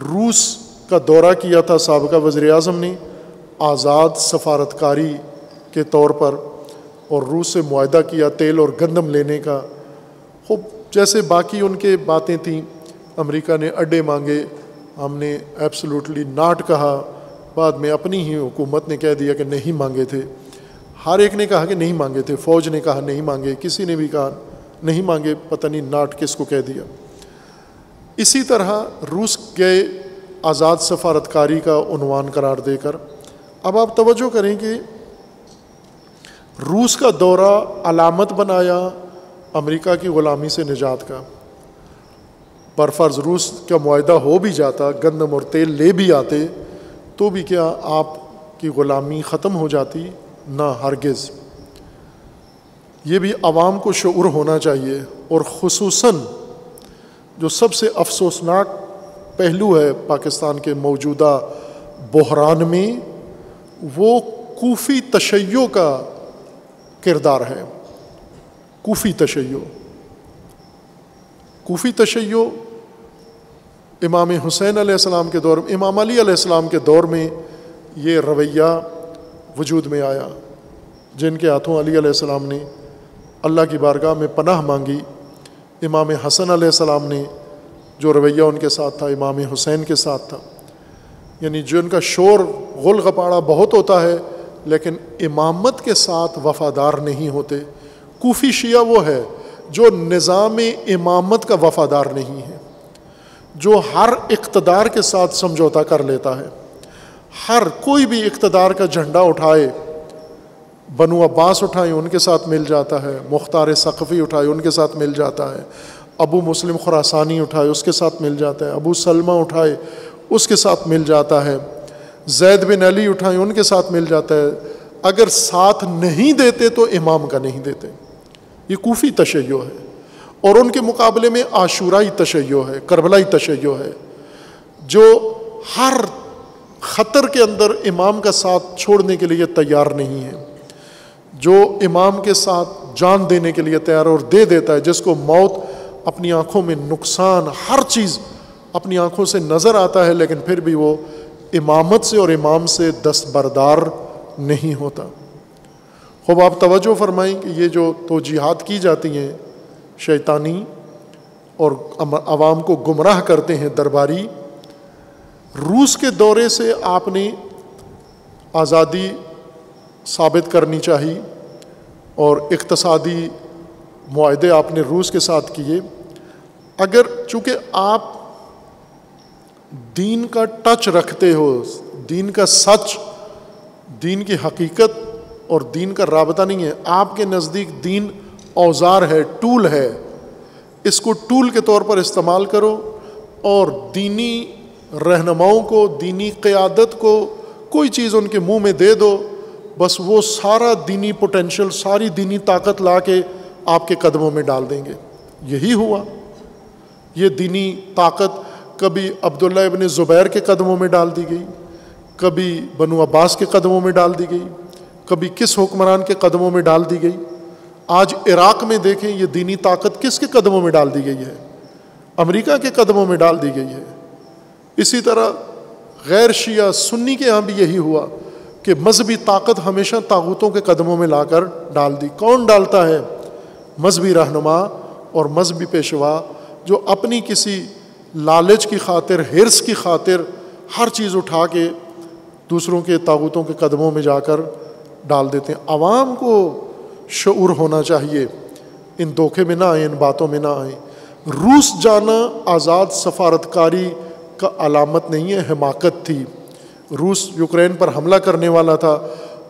روس کا دورہ کیا تھا سابقہ وزیر اعظم نے آزاد سفارتکاری کے طور پر، اور روس سے معاہدہ کیا تیل اور گندم لینے کا۔ خوب جیسے باقی ان کے باتیں تھیں، امریکہ نے اڈے مانگے، ہم نے ایبسلوٹلی ناٹ کہا، بعد میں اپنی ہی حکومت نے کہہ دیا کہ نہیں مانگے تھے، ہر ایک نے کہا کہ نہیں مانگے تھے، فوج نے کہا نہیں مانگے، کسی نے بھی کہا نہیں مانگے، پتہ نہیں ناٹ کس کو کہہ دیا۔ اسی طرح روس گئے آزاد سفارتکاری کا عنوان قرار دے کر۔ اب آپ توجہ کریں کہ روس کا دورہ علامت بنایا امریکہ کی غلامی سے نجات کا۔ برفرض روس کا معاہدہ ہو بھی جاتا، گندم اور تیل لے بھی آتے، تو بھی کیا آپ کی غلامی ختم ہو جاتی؟ نہ، ہرگز۔ یہ بھی عوام کو شعور ہونا چاہیے، اور خصوصاً جو سب سے افسوسناک پہلو ہے پاکستان کے موجودہ بحران میں، وہ کوفی تشیع کا کردار ہے۔ کوفی تشیع امام حسین علیہ السلام کے دور، امام علی علیہ السلام کے دور میں یہ رویہ وجود میں آیا، جن کے ہاتھوں علی علیہ السلام نے اللہ کی بارگاہ میں پناہ مانگی۔ امام حسن علیہ السلام نے جو رویہ ان کے ساتھ تھا، امام حسین کے ساتھ تھا، یعنی جن کا شور غل غپاڑا بہت ہوتا ہے لیکن امامت کے ساتھ وفادار نہیں ہوتے۔ کوفی شیعہ وہ ہے جو نظام امامت کا وفادار نہیں ہے، جو ہر اقتدار کے ساتھ سمجھوتا کر لیتا ہے، ہر کوئی بھی اقتدار کا جھنڈا اٹھائے، بنو عباس اٹھائیں ان کے ساتھ مل جاتا ہے، مختار ثقفی اٹھائے ان کے ساتھ مل جاتا ہے، ابو مسلم خراسانی اٹھائے اس کے ساتھ مل جاتا ہے، ابو سلمہ اٹھائے اس کے ساتھ مل جاتا ہے، زید بن علی اٹھائیں ان کے ساتھ مل جاتا ہے۔ اگر ساتھ نہیں دیتے تو امام کا نہیں دیتے۔ یہ کوفی تشیع ہے، اور ان کے مقابلے میں عاشورائی تشیع ہے، کربلائی تشیع ہے، جو ہر خطر کے اندر امام کا ساتھ چھوڑنے کے لیے تیار نہیں ہے، جو امام کے ساتھ جان دینے کے لیے تیار اور دے دیتا ہے، جس کو موت اپنی آنکھوں میں نقصان ہر چیز اپنی آنکھوں سے نظر آتا ہے، لیکن پھر بھی وہ امامت سے اور امام سے دستبردار نہیں ہوتا۔ خوب آپ توجہ فرمائیں کہ یہ جو توجیہات کی جاتی ہیں شیطانی اور عوام کو گمراہ کرتے ہیں درباری، روس کے دورے سے آپ نے آزادی ثابت کرنی چاہیے، اور اقتصادی معاہدے آپ نے روس کے ساتھ کیے۔ اگر چونکہ آپ دین کا ٹچ رکھتے ہو، دین کا سچ، دین کی حقیقت اور دین کا رابطہ نہیں ہے، آپ کے نزدیک دین اوزار ہے، ٹول ہے، اس کو ٹول کے طور پر استعمال کرو، اور دینی رہنماؤں کو، دینی قیادت کو کوئی چیز ان کے منہ میں دے دو، بس وہ سارا دینی پوٹینشل، ساری دینی طاقت لا کے آپ کے قدموں میں ڈال دیں گے۔ یہی ہوا، یہ دینی طاقت کبھی عبداللہ ابن زبیر کے قدموں میں ڈال دی گئی، کبھی بنو عباس کے قدموں میں ڈال دی گئی، کبھی کس حکمران کے قدموں میں ڈال دی گئی۔ آج عراق میں دیکھیں یہ دینی طاقت کس کے قدموں میں ڈال دی گئی ہے؟ امریکہ کے قدموں میں ڈال دی گئی ہے۔ اسی طرح غیر شیعہ سنی کے ہاں بھی یہی ہوا کہ مذہبی طاقت ہمیشہ طاغوتوں کے قدموں میں لا کر ڈال دی۔ کون ڈالتا ہے؟ مذہبی رہنما اور مذہبی پیشوا، جو اپنی کسی لالچ کی خاطر، حرص کی خاطر ہر چیز اٹھا کے دوسروں کے طاغوتوں کے قدموں میں جا کر ڈال دیتے ہیں۔ عوام کو شعور ہونا چاہیے، ان دھوکے میں نہ آئیں، ان باتوں میں نہ آئیں۔ روس جانا آزاد سفارتکاری کا علامت نہیں ہے، حماقت تھی۔ روس یوکرین پر حملہ کرنے والا تھا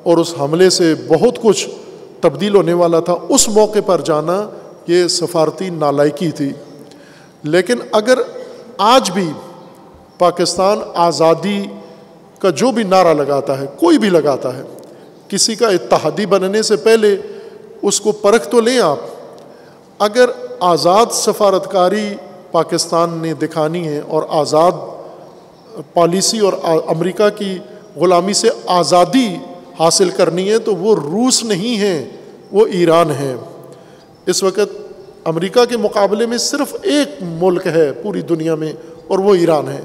اور اس حملے سے بہت کچھ تبدیل ہونے والا تھا، اس موقع پر جانا یہ سفارتی نالائکی تھی۔ لیکن اگر آج بھی پاکستان آزادی کا جو بھی نعرہ لگاتا ہے، کوئی بھی لگاتا ہے، کسی کا اتحادی بننے سے پہلے اس کو پرکھ تو لیں آپ۔ اگر آزاد سفارتکاری پاکستان نے دکھانی ہے اور آزاد پالیسی اور امریکہ کی غلامی سے آزادی حاصل کرنی ہے تو وہ روس نہیں ہے، وہ ایران ہے۔ اس وقت امریکہ کے مقابلے میں صرف ایک ملک ہے پوری دنیا میں اور وہ ایران ہے،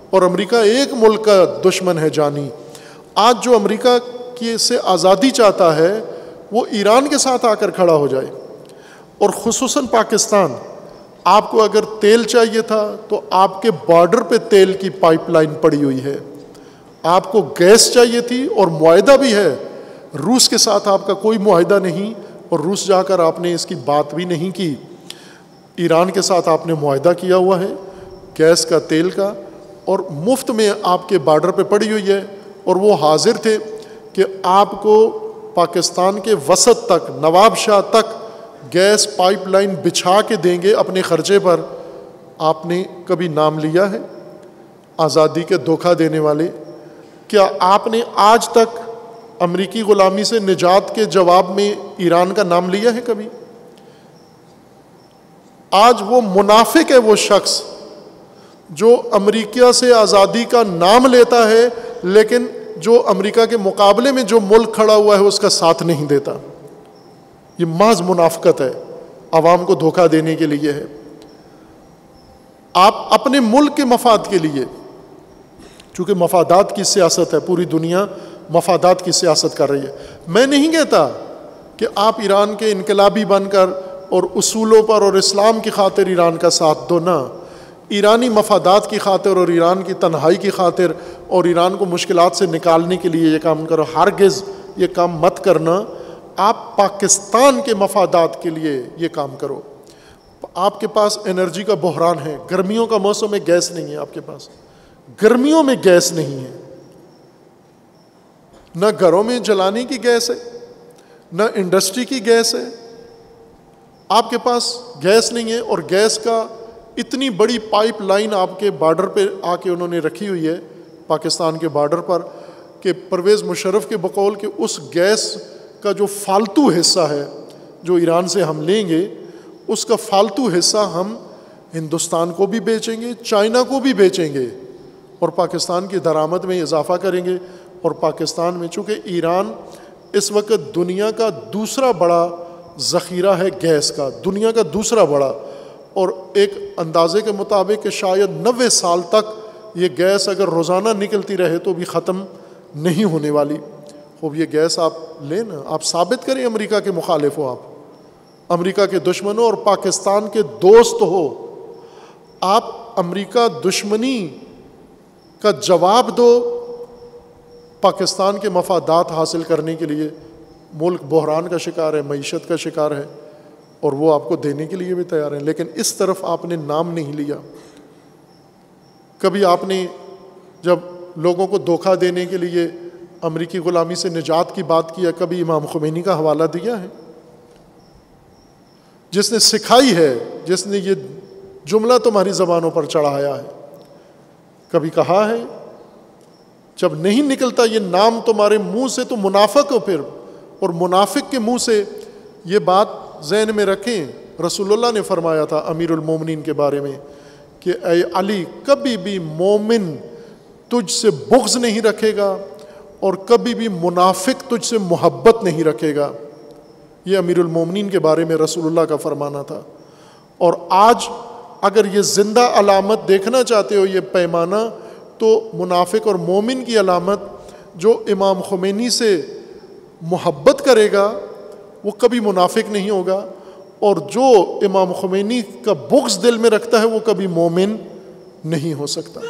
اور امریکہ ایک ملک کا دشمن ہے جانی۔ آج جو امریکہ کی سے آزادی چاہتا ہے وہ ایران کے ساتھ آ کر کھڑا ہو جائے، اور خصوصاً پاکستان۔ آپ کو اگر تیل چاہیے تھا تو آپ کے بارڈر پہ تیل کی پائپ لائن پڑی ہوئی ہے، آپ کو گیس چاہیے تھی اور معاہدہ بھی ہے، روس کے ساتھ آپ کا کوئی معاہدہ نہیں اور روس جا کر آپ نے اس کی بات بھی نہیں کی۔ ایران کے ساتھ آپ نے معاہدہ کیا ہوا ہے گیس کا، تیل کا، اور مفت میں آپ کے بارڈر پہ پڑی ہوئی ہے، اور وہ حاضر تھے کہ آپ کو پاکستان کے وسط تک، نواب شاہ تک گیس پائپ لائن بچھا کے دیں گے اپنے خرچے پر۔ آپ نے کبھی نام لیا ہے آزادی کے دھوکہ دینے والے؟ کیا آپ نے آج تک امریکی غلامی سے نجات کے جواب میں ایران کا نام لیا ہے کبھی؟ آج وہ منافق ہے وہ شخص جو امریکہ سے آزادی کا نام لیتا ہے لیکن جو امریکہ کے مقابلے میں جو ملک کھڑا ہوا ہے اس کا ساتھ نہیں دیتا۔ یہ محض منافقت ہے، عوام کو دھوکہ دینے کے لیے ہے۔ آپ اپنے ملک کے مفاد کے لیے، چونکہ مفادات کی سیاست ہے، پوری دنیا مفادات کی سیاست کر رہی ہے۔ میں نہیں کہتا کہ آپ ایران کے انقلابی بن کر اور اصولوں پر اور اسلام کی خاطر ایران کا ساتھ دو، نہ۔ ایرانی مفادات کی خاطر اور ایران کی تنہائی کی خاطر اور ایران کو مشکلات سے نکالنے کے لیے یہ کام کرو، ہرگز یہ کام مت کرنا۔ آپ پاکستان کے مفادات کے لیے یہ کام کرو۔ آپ کے پاس انرجی کا بحران ہے، گرمیوں کا موسم میں گیس نہیں ہے، آپ کے پاس گرمیوں میں گیس نہیں ہے، نہ گھروں میں جلانے کی گیس ہے، نہ انڈسٹری کی گیس ہے، آپ کے پاس گیس نہیں ہے، اور گیس کا اتنی بڑی پائپ لائن آپ کے بارڈر پہ آ کے انہوں نے رکھی ہوئی ہے پاکستان کے بارڈر پر، کہ پرویز مشرف کے بقول کہ اس گیس کا جو فالتو حصہ ہے جو ایران سے ہم لیں گے، اس کا فالتو حصہ ہم ہندوستان کو بھی بیچیں گے، چائنا کو بھی بیچیں گے، اور پاکستان کی درآمد میں اضافہ کریں گے۔ اور پاکستان میں چونکہ ایران اس وقت دنیا کا دوسرا بڑا ذخیرہ ہے گیس کا، دنیا کا دوسرا بڑا، اور ایک اندازے کے مطابق کہ شاید 90 سال تک یہ گیس اگر روزانہ نکلتی رہے تو بھی ختم نہیں ہونے والی۔ خوب یہ گیس آپ لیں نا، آپ ثابت کریں امریکہ کے مخالف ہو، آپ امریکہ کے دشمن ہو اور پاکستان کے دوست ہو، آپ امریکہ دشمنی کا جواب دو پاکستان کے مفادات حاصل کرنے کے لیے۔ ملک بحران کا شکار ہے، معیشت کا شکار ہے، اور وہ آپ کو دینے کے لیے بھی تیار ہیں، لیکن اس طرف آپ نے نام نہیں لیا۔ کبھی آپ نے جب لوگوں کو دھوکہ دینے کے لیے امریکی غلامی سے نجات کی بات کیا، کبھی امام خمینی کا حوالہ دیا ہے جس نے سکھائی ہے، جس نے یہ جملہ تمہاری زبانوں پر چڑھایا ہے؟ کبھی کہا ہے؟ جب نہیں نکلتا یہ نام تمہارے منہ سے تو منافق ہو پھر، اور منافق کے منہ سے یہ بات ذہن میں رکھیں۔ رسول اللہ نے فرمایا تھا امیر المومنین کے بارے میں کہ اے علی، کبھی بھی مومن تجھ سے بغض نہیں رکھے گا اور کبھی بھی منافق تجھ سے محبت نہیں رکھے گا۔ یہ امیر المومنین کے بارے میں رسول اللہ کا فرمانا تھا۔ اور آج اگر یہ زندہ علامت دیکھنا چاہتے ہو، یہ پیمانہ تو منافق اور مومن کی علامت جو امام خمینی سے محبت کرے گا وہ کبھی منافق نہیں ہوگا، اور جو امام خمینی کا بغض دل میں رکھتا ہے وہ کبھی مومن نہیں ہو سکتا۔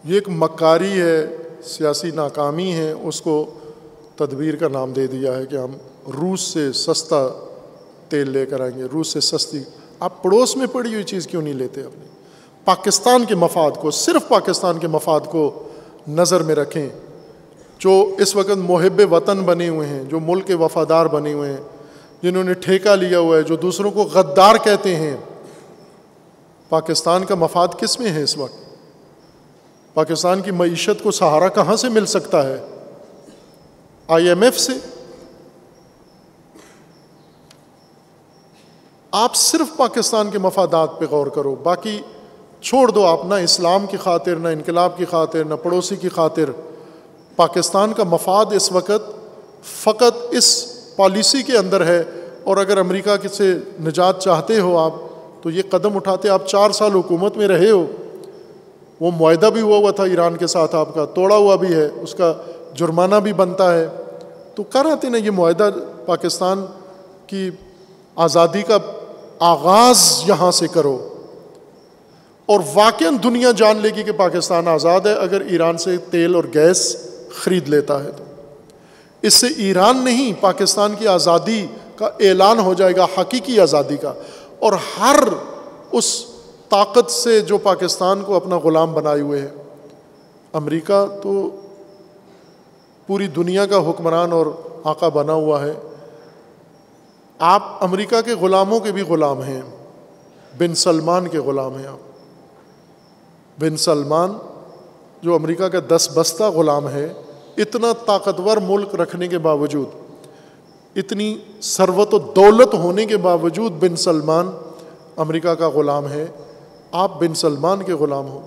یہ ایک مکاری ہے، سیاسی ناکامی ہے، اس کو تدبیر کا نام دے دیا ہے کہ ہم روس سے سستا تیل لے کر آئیں گے، روس سے سستی۔ آپ پڑوس میں پڑی ہوئی چیز کیوں نہیں لیتے؟ اپنے پاکستان کے مفاد کو، صرف پاکستان کے مفاد کو نظر میں رکھیں۔ جو اس وقت محب وطن بنے ہوئے ہیں، جو ملک کے وفادار بنے ہوئے ہیں، جنہوں نے ٹھیکہ لیا ہوا ہے، جو دوسروں کو غدار کہتے ہیں، پاکستان کا مفاد کس میں ہے اس وقت؟ پاکستان کی معیشت کو سہارا کہاں سے مل سکتا ہے؟ IMF سے؟ آپ صرف پاکستان کے مفادات پہ غور کرو، باقی چھوڑ دو آپ، نہ اسلام کی خاطر، نہ انقلاب کی خاطر، نہ پڑوسی کی خاطر۔ پاکستان کا مفاد اس وقت فقط اس پالیسی کے اندر ہے، اور اگر امریکہ سے نجات چاہتے ہو آپ تو یہ قدم اٹھاتے۔ آپ 4 سال حکومت میں رہے ہو، وہ معاہدہ بھی ہوا تھا ایران کے ساتھ، آپ کا توڑا ہوا بھی ہے، اس کا جرمانہ بھی بنتا ہے، تو کر آتے نا یہ معاہدہ۔ پاکستان کی آزادی کا آغاز یہاں سے کرو، اور واقعاً دنیا جان لے گی کہ پاکستان آزاد ہے اگر ایران سے تیل اور گیس خرید لیتا ہے۔ تو اس سے ایران نہیں، پاکستان کی آزادی کا اعلان ہو جائے گا، حقیقی آزادی کا، اور ہر اس طاقت سے جو پاکستان کو اپنا غلام بنائے ہوئے ہے۔ امریکہ تو پوری دنیا کا حکمران اور آقا بنا ہوا ہے، آپ امریکہ کے غلاموں کے بھی غلام ہیں، بن سلمان کے غلام ہیں آپ۔ بن سلمان جو امریکہ کا 10 بستہ غلام ہے، اتنا طاقتور ملک رکھنے کے باوجود، اتنی ثروت و دولت ہونے کے باوجود بن سلمان امریکہ کا غلام ہے، آپ بن سلمان کے غلام ہو۔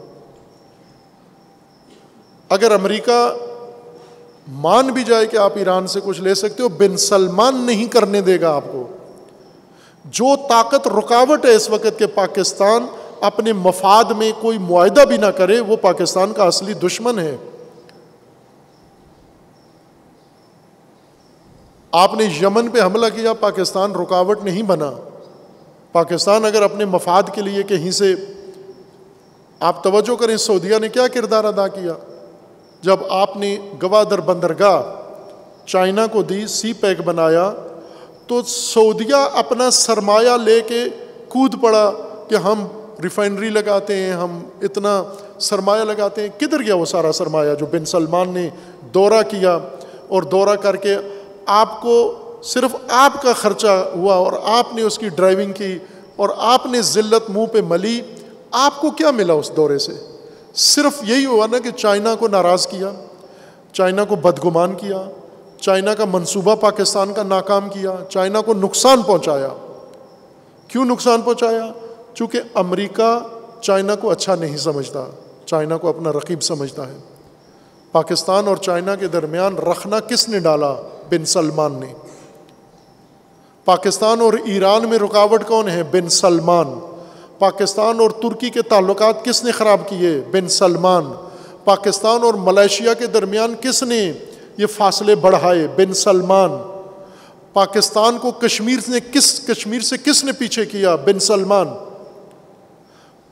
اگر امریکہ مان بھی جائے کہ آپ ایران سے کچھ لے سکتے ہو، بن سلمان نہیں کرنے دے گا آپ کو۔ جو طاقت رکاوٹ ہے اس وقت کہ پاکستان اپنے مفاد میں کوئی معاہدہ بھی نہ کرے، وہ پاکستان کا اصلی دشمن ہے۔ آپ نے یمن پہ حملہ کیا، پاکستان رکاوٹ نہیں بنا۔ پاکستان اگر اپنے مفاد کے لیے کہیں سے، آپ توجہ کریں سعودیہ نے کیا کردار ادا کیا جب آپ نے گوادر بندرگاہ چائنا کو دی، سی پیک بنایا، تو سعودیہ اپنا سرمایہ لے کے کود پڑا کہ ہم ریفائنری لگاتے ہیں، ہم اتنا سرمایہ لگاتے ہیں۔ کدھر گیا وہ سارا سرمایہ جو بن سلمان نے دورہ کیا، اور دورہ کر کے آپ کو صرف آپ کا خرچہ ہوا اور آپ نے اس کی ڈرائیونگ کی اور آپ نے ذلت منہ پہ ملی۔ آپ کو کیا ملا اس دورے سے؟ صرف یہی ہوا نا کہ چائنا کو ناراض کیا، چائنا کو بدگمان کیا، چائنا کا منصوبہ پاکستان کا ناکام کیا، چائنا کو نقصان پہنچایا۔ کیوں نقصان پہنچایا؟ چونکہ امریکہ چائنا کو اچھا نہیں سمجھتا، چائنا کو اپنا رقیب سمجھتا ہے۔ پاکستان اور چائنا کے درمیان رخنا کس نے ڈالا؟ بن سلمان نے۔ پاکستان اور ایران میں رکاوٹ کون ہے؟ بن سلمان۔ پاکستان اور ترکی کے تعلقات کس نے خراب کیے؟ بن سلمان۔ پاکستان اور ملائیشیا کے درمیان کس نے یہ فاصلے بڑھائے؟ بن سلمان۔ پاکستان کو کشمیر سے کس نے پیچھے کیا؟ بن سلمان۔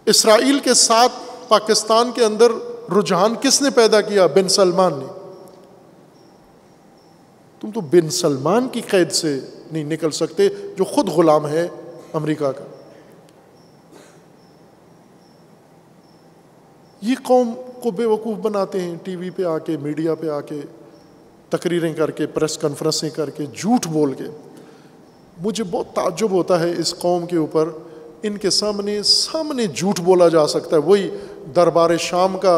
اسرائیل کے ساتھ پاکستان کے اندر رجحان کس نے پیدا کیا؟ بن سلمان نے۔ تم تو بن سلمان کی قید سے نہیں نکل سکتے جو خود غلام ہے امریکہ کا۔ یہ قوم کو بے وقوف بناتے ہیں، ٹی وی پہ آ کے، میڈیا پہ آ کے، تقریریں کر کے، پریس کانفرنسیں کر کے، جھوٹ بول کے۔ مجھے بہت تعجب ہوتا ہے اس قوم کے اوپر، ان کے سامنے جھوٹ بولا جا سکتا ہے۔ وہی دربار شام کا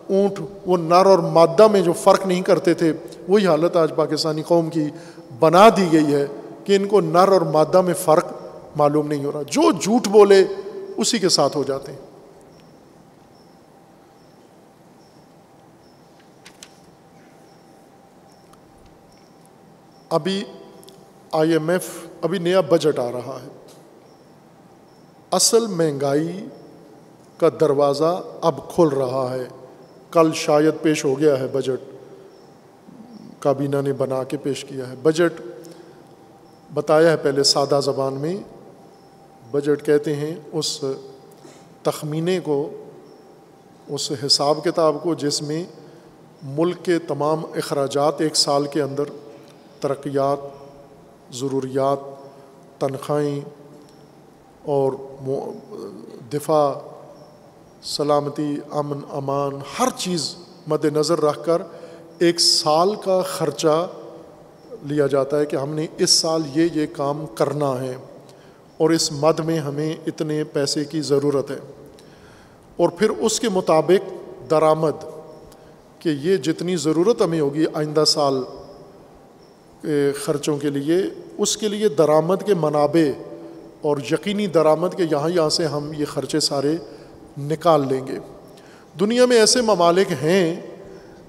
اونٹ، وہ نر اور مادہ میں جو فرق نہیں کرتے تھے، وہی حالت آج پاکستانی قوم کی بنا دی گئی ہے کہ ان کو نر اور مادہ میں فرق معلوم نہیں ہو رہا، جو جھوٹ بولے اسی کے ساتھ ہو جاتے ہیں۔ ابھی IMF ابھی نیا بجٹ آ رہا ہے، اصل مہنگائی کا دروازہ اب کھل رہا ہے۔ کل شاید پیش ہو گیا ہے بجٹ، کابینہ نے بنا کے پیش کیا ہے بجٹ۔ بتایا ہے پہلے سادہ زبان میں، بجٹ کہتے ہیں اس تخمینے کو، اس حساب کتاب کو جس میں ملک کے تمام اخراجات ایک سال کے اندر، ترقیات، ضروریات، تنخواہیں اور دفاع، سلامتی، امن امان، ہر چیز مد نظر رکھ کر ایک سال کا خرچہ لیا جاتا ہے کہ ہم نے اس سال یہ کام کرنا ہے اور اس مد میں ہمیں اتنے پیسے کی ضرورت ہے، اور پھر اس کے مطابق درآمد کہ یہ جتنی ضرورت ہمیں ہوگی آئندہ سال خرچوں کے لیے، اس کے لیے درآمد کے منابع اور یقینی درآمد کے یہاں سے ہم یہ خرچے سارے نکال لیں گے۔ دنیا میں ایسے ممالک ہیں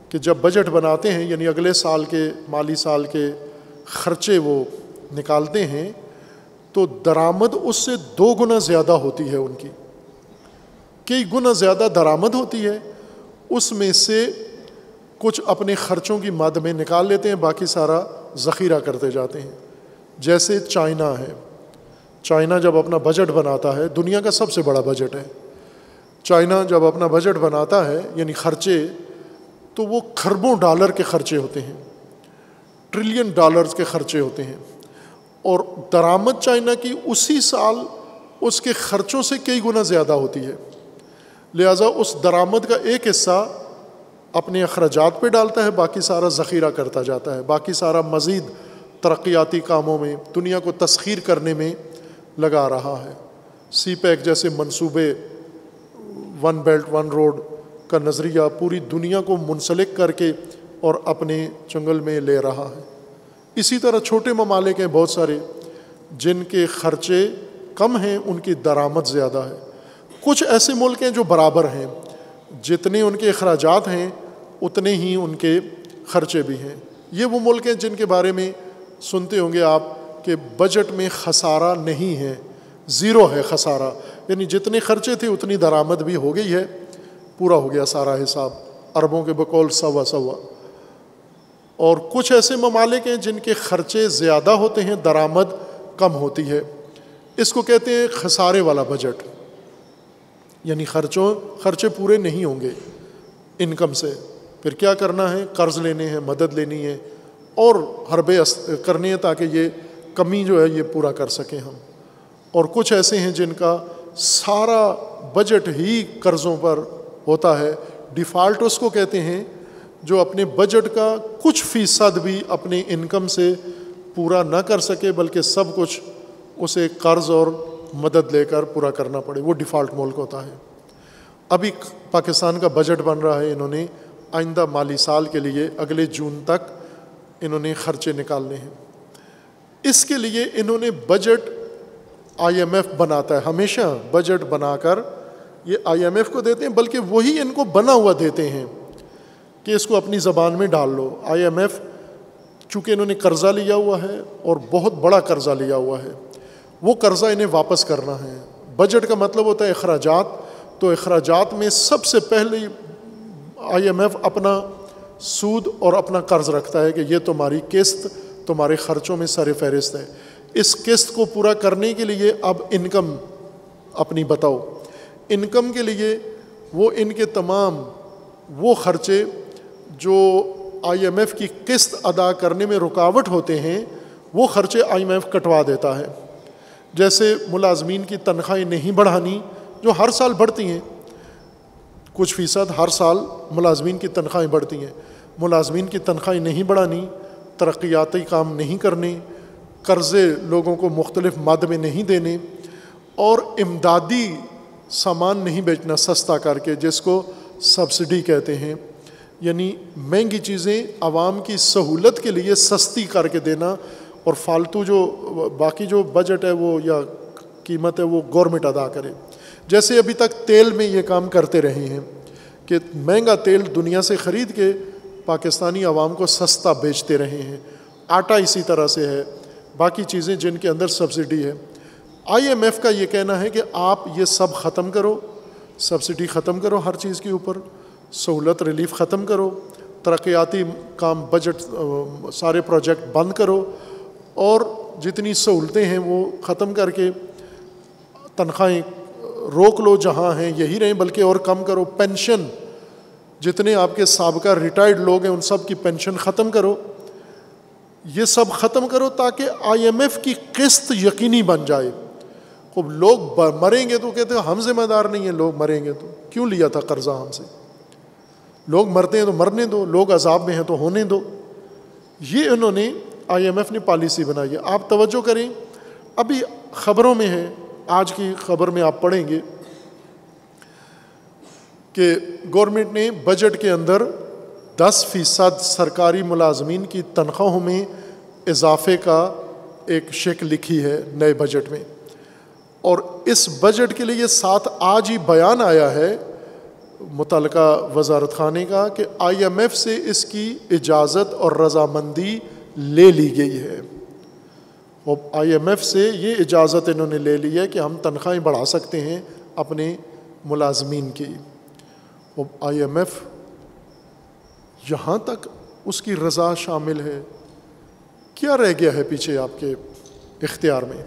کہ جب بجٹ بناتے ہیں، یعنی اگلے سال کے مالی سال کے خرچے وہ نکالتے ہیں، تو درآمد اس سے 2 گنا زیادہ ہوتی ہے، ان کی کئی گنا زیادہ درآمد ہوتی ہے۔ اس میں سے کچھ اپنے خرچوں کی مد میں نکال لیتے ہیں، باقی سارا ذخیرہ کرتے جاتے ہیں۔ جیسے چائنا ہے، چائنا جب اپنا بجٹ بناتا ہے، دنیا کا سب سے بڑا بجٹ ہے، چائنا جب اپنا بجٹ بناتا ہے یعنی خرچے، تو وہ کھربوں ڈالر کے خرچے ہوتے ہیں، ٹریلین ڈالرز کے خرچے ہوتے ہیں، اور درآمد چائنا کی اسی سال اس کے خرچوں سے کئی گنا زیادہ ہوتی ہے۔ لہٰذا اس درآمد کا ایک حصہ اپنے اخراجات پہ ڈالتا ہے، باقی سارا ذخیرہ کرتا جاتا ہے، باقی سارا مزید ترقیاتی کاموں میں، دنیا کو تسخیر کرنے میں لگا رہا ہے۔ سی پیک جیسے منصوبے، ون بیلٹ ون روڈ کا نظریہ پوری دنیا کو منسلک کر کے اور اپنے چنگل میں لے رہا ہے۔ اسی طرح چھوٹے ممالک ہیں بہت سارے جن کے خرچے کم ہیں، ان کی درآمد زیادہ ہے۔ کچھ ایسے ملک ہیں جو برابر ہیں، جتنے ان کے اخراجات ہیں اتنے ہی ان کے خرچے بھی ہیں۔ یہ وہ ملک ہیں جن کے بارے میں سنتے ہوں گے آپ کہ بجٹ میں خسارہ نہیں ہے، زیرو ہے خسارہ، یعنی جتنے خرچے تھے اتنی درآمد بھی ہو گئی ہے، پورا ہو گیا سارا حساب، اربوں کے بقول سوا۔ اور کچھ ایسے ممالک ہیں جن کے خرچے زیادہ ہوتے ہیں، درآمد کم ہوتی ہے۔ اس کو کہتے ہیں خسارے والا بجٹ، یعنی خرچے پورے نہیں ہوں گے انکم سے، پھر کیا کرنا ہے؟ قرض لینے ہیں، مدد لینی ہے اور حربے کرنے ہیں تاکہ یہ کمی جو ہے یہ پورا کر سکیں ہم۔ اور کچھ ایسے ہیں جن کا سارا بجٹ ہی قرضوں پر ہوتا ہے، ڈیفالٹ اس کو کہتے ہیں، جو اپنے بجٹ کا کچھ فیصد بھی اپنے انکم سے پورا نہ کر سکے بلکہ سب کچھ اسے قرض اور مدد لے کر پورا کرنا پڑے، وہ ڈیفالٹ ملک ہوتا ہے۔ ابھی پاکستان کا بجٹ بن رہا ہے، انہوں نے آئندہ مالی سال کے لیے اگلے جون تک انہوں نے خرچے نکالنے ہیں۔ اس کے لیے انہوں نے بجٹ IMF بناتا ہے، ہمیشہ بجٹ بنا کر یہ IMF کو دیتے ہیں، بلکہ وہی ان کو بنا ہوا دیتے ہیں کہ اس کو اپنی زبان میں ڈال لو۔ IMF چونکہ انہوں نے قرضہ لیا ہوا ہے اور بہت بڑا قرضہ لیا ہوا ہے، وہ قرضہ انہیں واپس کرنا ہے۔ بجٹ کا مطلب ہوتا ہے اخراجات، تو اخراجات میں سب سے پہلے IMF اپنا سود اور اپنا قرض رکھتا ہے کہ یہ تمہاری قسط تمہارے خرچوں میں سر فہرست ہے، اس قسط کو پورا کرنے کے لیے اب انکم اپنی بتاؤ۔ انکم کے لیے وہ ان کے تمام وہ خرچے جو آئی ایم ایف کی قسط ادا کرنے میں رکاوٹ ہوتے ہیں وہ خرچے آئی ایم ایف کٹوا دیتا ہے. جیسے ملازمین کی تنخواہیں نہیں بڑھانی جو ہر سال بڑھتی ہیں، کچھ فیصد ہر سال ملازمین کی تنخواہیں بڑھتی ہیں، ملازمین کی تنخواہیں نہیں بڑھانی، ترقیاتی کام نہیں کرنے، قرضے لوگوں کو مختلف مد میں نہیں دینے، اور امدادی سامان نہیں بیچنا سستا کر کے، جس کو سبسڈی کہتے ہیں، یعنی مہنگی چیزیں عوام کی سہولت کے لیے سستی کر کے دینا، اور فالتو جو باقی جو بجٹ ہے وہ یا قیمت ہے وہ گورنمنٹ ادا کرے. جیسے ابھی تک تیل میں یہ کام کرتے رہے ہیں کہ مہنگا تیل دنیا سے خرید کے پاکستانی عوام کو سستا بیچتے رہے ہیں. آٹا اسی طرح سے ہے، باقی چیزیں جن کے اندر سبسڈی ہے. آئی ایم ایف کا یہ کہنا ہے کہ آپ یہ سب ختم کرو، سبسڈی ختم کرو، ہر چیز کے اوپر سہولت ریلیف ختم کرو، ترقیاتی کام بجٹ سارے پروجیکٹ بند کرو، اور جتنی سہولتیں ہیں وہ ختم کر کے تنخواہیں روک لو جہاں ہیں یہی رہیں، بلکہ اور کم کرو. پینشن جتنے آپ کے سابقہ ریٹائرڈ لوگ ہیں ان سب کی پینشن ختم کرو. یہ سب ختم کرو تاکہ آئی ایم ایف کی قسط یقینی بن جائے. خوب لوگ مریں گے تو کہتے ہیں ہم ذمہ دار نہیں ہیں، لوگ مریں گے تو کیوں لیا تھا قرضہ ہم سے؟ لوگ مرتے ہیں تو مرنے دو، لوگ عذاب میں ہیں تو ہونے دو. یہ انہوں نے آئی ایم ایف نے پالیسی بنائی ہے. آپ توجہ کریں، ابھی خبروں میں ہے، آج کی خبر میں آپ پڑھیں گے کہ گورنمنٹ نے بجٹ کے اندر 10% سرکاری ملازمین کی تنخواہوں میں اضافے کا ایک شک لکھی ہے نئے بجٹ میں. اور اس بجٹ کے لیے ساتھ آج ہی بیان آیا ہے متعلقہ وزارت خانے کا کہ آئی ایم ایف سے اس کی اجازت اور رضامندی لے لی گئی ہے. اور آئی ایم ایف سے یہ اجازت انہوں نے لے لی ہے کہ ہم تنخواہیں بڑھا سکتے ہیں اپنے ملازمین کی. اور آئی ایم ایف یہاں تک اس کی رضا شامل ہے. کیا رہ گیا ہے پیچھے آپ کے اختیار میں؟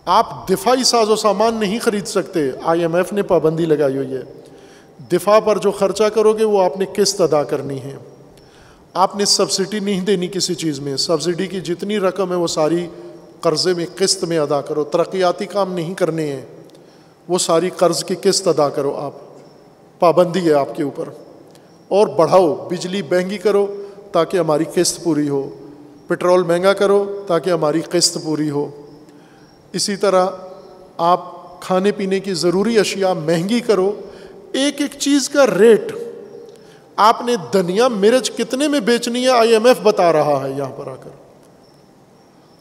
آپ دفاعی ساز و سامان نہیں خرید سکتے، آئی ایم ایف نے پابندی لگائی ہوئی ہے. دفاع پر جو خرچہ کرو گے وہ آپ نے قسط ادا کرنی ہے. آپ نے سبسڈی نہیں دینی کسی چیز میں، سبسڈی کی جتنی رقم ہے وہ ساری قرضے میں قسط میں ادا کرو. ترقیاتی کام نہیں کرنے ہیں، وہ ساری قرض کی قسط ادا کرو. آپ پابندی ہے آپ کے اوپر. اور بڑھاؤ، بجلی مہنگی کرو تاکہ ہماری قسط پوری ہو، پٹرول مہنگا کرو تاکہ ہماری قسط پوری ہو. اسی طرح آپ کھانے پینے کی ضروری اشیاء مہنگی کرو. ایک ایک چیز کا ریٹ آپ نے دھنیا مرچ کتنے میں بیچنی ہے آئی ایم ایف بتا رہا ہے یہاں پر آ کر.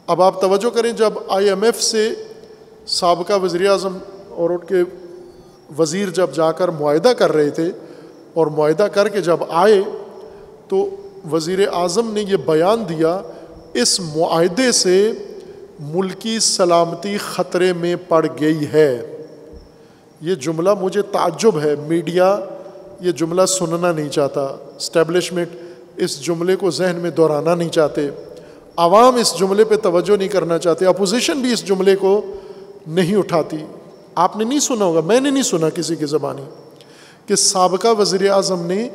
اب آپ توجہ کریں، جب آئی ایم ایف سے سابقہ وزیر اعظم اور ان کے وزیر جب جا کر معاہدہ کر رہے تھے اور معاہدہ کر کے جب آئے تو وزیر اعظم نے یہ بیان دیا اس معاہدے سے ملکی سلامتی خطرے میں پڑ گئی ہے. یہ جملہ مجھے تعجب ہے، میڈیا یہ جملہ سننا نہیں چاہتا، اسٹیبلشمنٹ اس جملے کو ذہن میں دہرانا نہیں چاہتے، عوام اس جملے پہ توجہ نہیں کرنا چاہتے، اپوزیشن بھی اس جملے کو نہیں اٹھاتی. آپ نے نہیں سنا ہوگا، میں نے نہیں سنا کسی کی زبانی، کہ سابقہ وزیر اعظم نے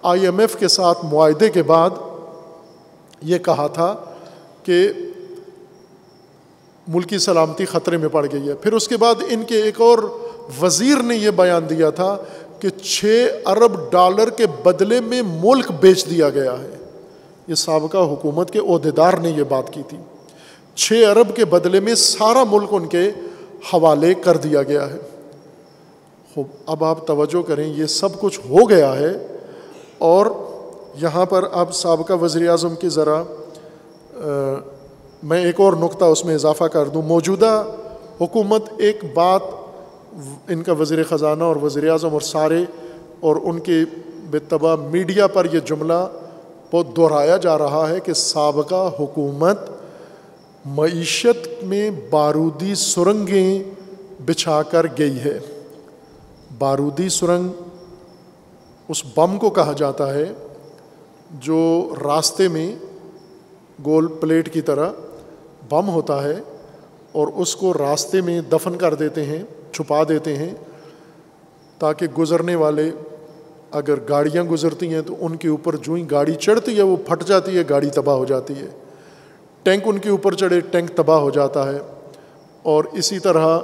آئی ایم ایف کے ساتھ معاہدے کے بعد یہ کہا تھا کہ ملکی سلامتی خطرے میں پڑ گئی ہے. پھر اس کے بعد ان کے ایک اور وزیر نے یہ بیان دیا تھا کہ 6 ارب ڈالر کے بدلے میں ملک بیچ دیا گیا ہے. یہ سابقہ حکومت کے عہدیدار نے یہ بات کی تھی. 6 ارب کے بدلے میں سارا ملک ان کے حوالے کر دیا گیا ہے. خوب اب آپ توجہ کریں، یہ سب کچھ ہو گیا ہے. اور یہاں پر اب سابقہ وزیر اعظم کی ذرا میں ایک اور نقطہ اس میں اضافہ کر دوں. موجودہ حکومت ایک بات ان کا وزیر خزانہ اور وزیر اعظم اور سارے اور ان کے بتبع میڈیا پر یہ جملہ بہت دہرایا جا رہا ہے کہ سابقہ حکومت معیشت میں بارودی سرنگیں بچھا کر گئی ہے. بارودی سرنگ اس بم کو کہا جاتا ہے جو راستے میں گول پلیٹ کی طرح بم ہوتا ہے اور اس کو راستے میں دفن کر دیتے ہیں چھپا دیتے ہیں تاکہ گزرنے والے اگر گاڑیاں گزرتی ہیں تو ان کے اوپر جو ہی گاڑی چڑھتی ہے وہ پھٹ جاتی ہے، گاڑی تباہ ہو جاتی ہے، ٹینک ان کے اوپر چڑھے ٹینک تباہ ہو جاتا ہے۔ اور اسی طرح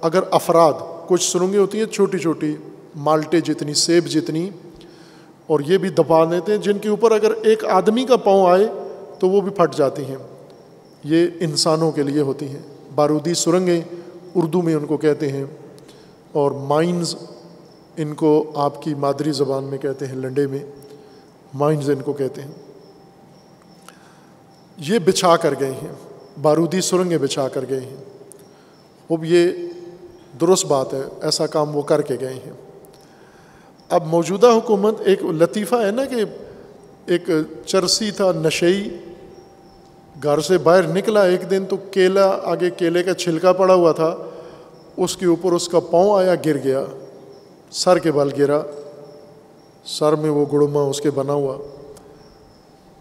اگر افراد، کچھ سرنگیں ہوتی ہیں چھوٹی چھوٹی مالٹے جتنی، سیب جتنی، اور یہ بھی دبا دیتے ہیں جن کے اوپر اگر ایک آدمی کا پاؤں آئے تو وہ بھی پھٹ جاتی ہیں، یہ انسانوں کے لیے ہوتی ہیں۔ بارودی سرنگیں اردو میں ان کو کہتے ہیں، اور مائنز ان کو آپ کی مادری زبان میں کہتے ہیں، لنڈے میں مائنز ان کو کہتے ہیں۔ یہ بچھا کر گئے ہیں، بارودی سرنگیں بچھا کر گئے ہیں۔ اب یہ درست بات ہے، ایسا کام وہ کر کے گئے ہیں۔ اب موجودہ حکومت، ایک لطیفہ ہے نا کہ ایک چرسی تھا نشئی، گھر سے باہر نکلا ایک دن تو کیلا، آگے کیلے کا چھلکا پڑا ہوا تھا، اس کے اوپر اس کا پاؤں آیا، گر گیا، سر کے بل گرا، سر میں وہ گڑما اس کے بنا ہوا،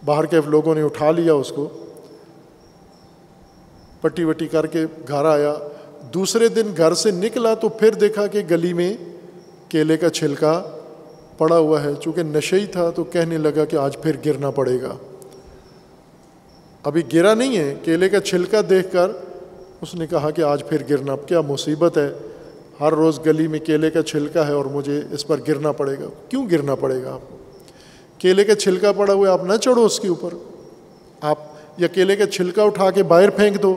باہر کے لوگوں نے اٹھا لیا اس کو، پٹی وٹی کر کے گھر آیا۔ دوسرے دن گھر سے نکلا تو پھر دیکھا کہ گلی میں کیلے کا چھلکا پڑا ہوا ہے، چونکہ نشئی تھا تو کہنے لگا کہ آج پھر گرنا پڑے گا۔ ابھی گرا نہیں ہے، کیلے کا چھلکا دیکھ کر اس نے کہا کہ آج پھر گرنا، کیا مصیبت ہے، ہر روز گلی میں کیلے کا چھلکا ہے اور مجھے اس پر گرنا پڑے گا۔ کیوں گرنا پڑے گا آپ کو؟ کیلے کا چھلکا پڑا ہوا ہے، آپ نہ چڑھو اس کے اوپر، آپ یا کیلے کا چھلکا اٹھا کے باہر پھینک دو،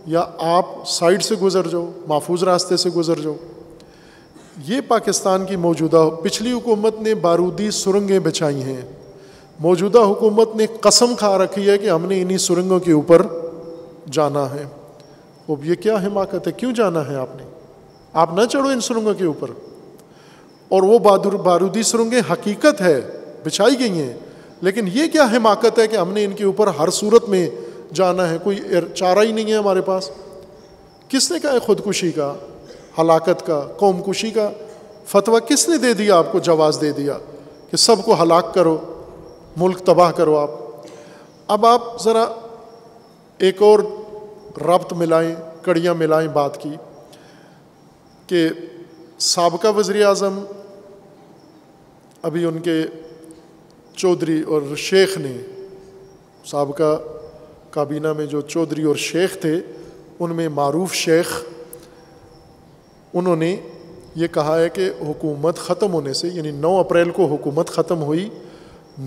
یا آپ سائڈ سے گزر جاؤ، محفوظ راستے سے گزر جاؤ۔ یہ پاکستان کی موجودہ، پچھلی حکومت نے بارودی سرنگیں بچھائی ہیں، موجودہ حکومت نے قسم کھا رکھی ہے کہ ہم نے انہی سرنگوں کے اوپر جانا ہے۔ اب یہ کیا حماقت ہے، کیوں جانا ہے آپ نے؟ آپ نہ چڑھو ان سرنگوں کے اوپر۔ اور وہ بارودی سرنگیں حقیقت ہے بچھائی گئی ہیں، لیکن یہ کیا حماقت ہے کہ ہم نے ان کے اوپر ہر صورت میں جانا ہے، کوئی چارہ ہی نہیں ہے ہمارے پاس۔ کس نے کہا ہے خودکشی کا، ہلاکت کا، قوم کشی کا فتویٰ کس نے دے دیا آپ کو، جواز دے دیا کہ سب کو ہلاک کرو، ملک تباہ کرو آپ؟ اب آپ ذرا ایک اور ربط ملائیں، کڑیاں ملائیں بات کی کہ سابقہ وزیر اعظم، ابھی ان کے چودھری اور شیخ نے، سابقہ کابینہ میں جو چودھری اور شیخ تھے ان میں معروف شیخ، انہوں نے یہ کہا ہے کہ حکومت ختم ہونے سے، یعنی 9 اپریل کو حکومت ختم ہوئی،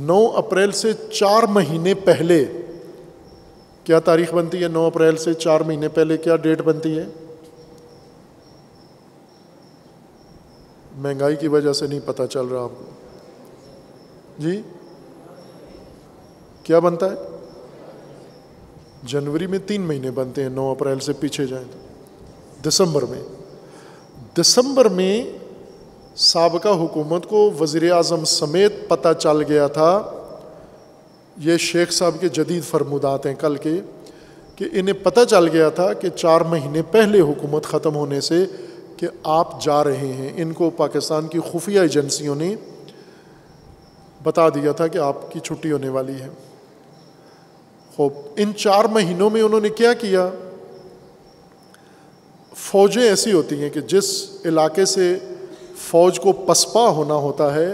9 اپریل سے 4 مہینے پہلے، کیا تاریخ بنتی ہے 9 اپریل سے 4 مہینے پہلے، کیا ڈیٹ بنتی ہے؟ مہنگائی کی وجہ سے نہیں پتہ چل رہا آپ کو جی، کیا بنتا ہے؟ جنوری میں 3 مہینے بنتے ہیں، 9 اپریل سے پیچھے جائیں تو دسمبر میں سابقہ حکومت کو وزیر اعظم سمیت پتہ چل گیا تھا، یہ شیخ صاحب کے جدید فرمودات ہیں کل کے، کہ انہیں پتہ چل گیا تھا کہ 4 مہینے پہلے حکومت ختم ہونے سے کہ آپ جا رہے ہیں۔ ان کو پاکستان کی خفیہ ایجنسیوں نے بتا دیا تھا کہ آپ کی چھٹی ہونے والی ہے۔ خوب، ان 4 مہینوں میں انہوں نے کیا کیا؟ فوجیں ایسی ہوتی ہیں کہ جس علاقے سے فوج کو پسپا ہونا ہوتا ہے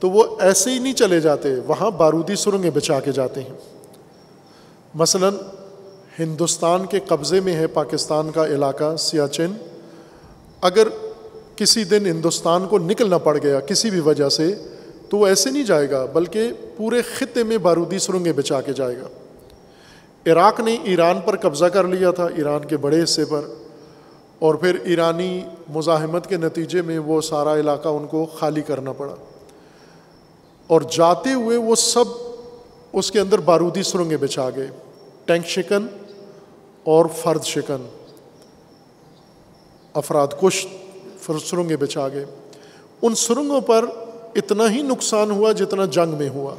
تو وہ ایسے ہی نہیں چلے جاتے، وہاں بارودی سرنگیں بچھا کے جاتے ہیں۔ مثلا ہندوستان کے قبضے میں ہے پاکستان کا علاقہ سیاچن، اگر کسی دن ہندوستان کو نکلنا پڑ گیا کسی بھی وجہ سے تو وہ ایسے نہیں جائے گا، بلکہ پورے خطے میں بارودی سرنگیں بچھا کے جائے گا۔ عراق نے ایران پر قبضہ کر لیا تھا، ایران کے بڑے حصے پر، اور پھر ایرانی مزاحمت کے نتیجے میں وہ سارا علاقہ ان کو خالی کرنا پڑا، اور جاتے ہوئے وہ سب اس کے اندر بارودی سرنگیں بچھا گئے، ٹینک شکن اور فرد شکن، افراد کش سرنگیں بچھا گئے۔ ان سرنگوں پر اتنا ہی نقصان ہوا جتنا جنگ میں ہوا،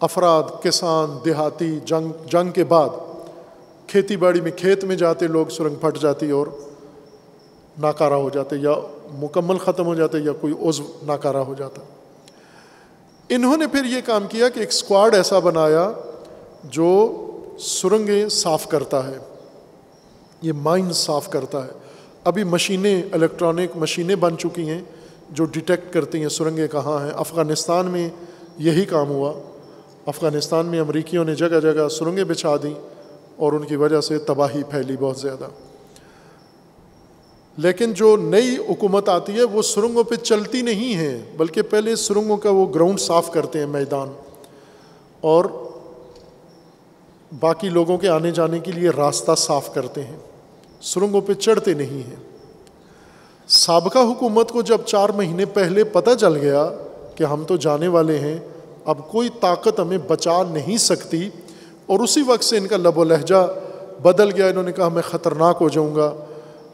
افراد، کسان، دیہاتی، جنگ کے بعد کھیتی باڑی میں کھیت میں جاتے لوگ، سرنگ پھٹ جاتی اور ناکارہ ہو جاتے، یا مکمل ختم ہو جاتے، یا کوئی عضو ناکارہ ہو جاتا۔ انہوں نے پھر یہ کام کیا کہ ایک اسکواڈ ایسا بنایا جو سرنگیں صاف کرتا ہے، یہ مائن صاف کرتا ہے۔ ابھی مشینیں، الیکٹرانک مشینیں بن چکی ہیں جو ڈیٹیکٹ کرتی ہیں سرنگیں کہاں ہیں. افغانستان میں یہی کام ہوا. افغانستان میں امریکیوں نے جگہ جگہ سرنگیں بچھا دیں اور ان کی وجہ سے تباہی پھیلی بہت زیادہ. لیکن جو نئی حکومت آتی ہے وہ سرنگوں پہ چلتی نہیں ہے، بلکہ پہلے سرنگوں کا وہ گراؤنڈ صاف کرتے ہیں، میدان، اور باقی لوگوں کے آنے جانے کے لیے راستہ صاف کرتے ہیں، سرنگوں پہ چڑھتے نہیں ہیں. سابقہ حکومت کو جب 4 مہینے پہلے پتہ چل گیا کہ ہم تو جانے والے ہیں، اب کوئی طاقت ہمیں بچا نہیں سکتی، اور اسی وقت سے ان کا لب و لہجہ بدل گیا. انہوں نے کہا میں خطرناک ہو جاؤں گا.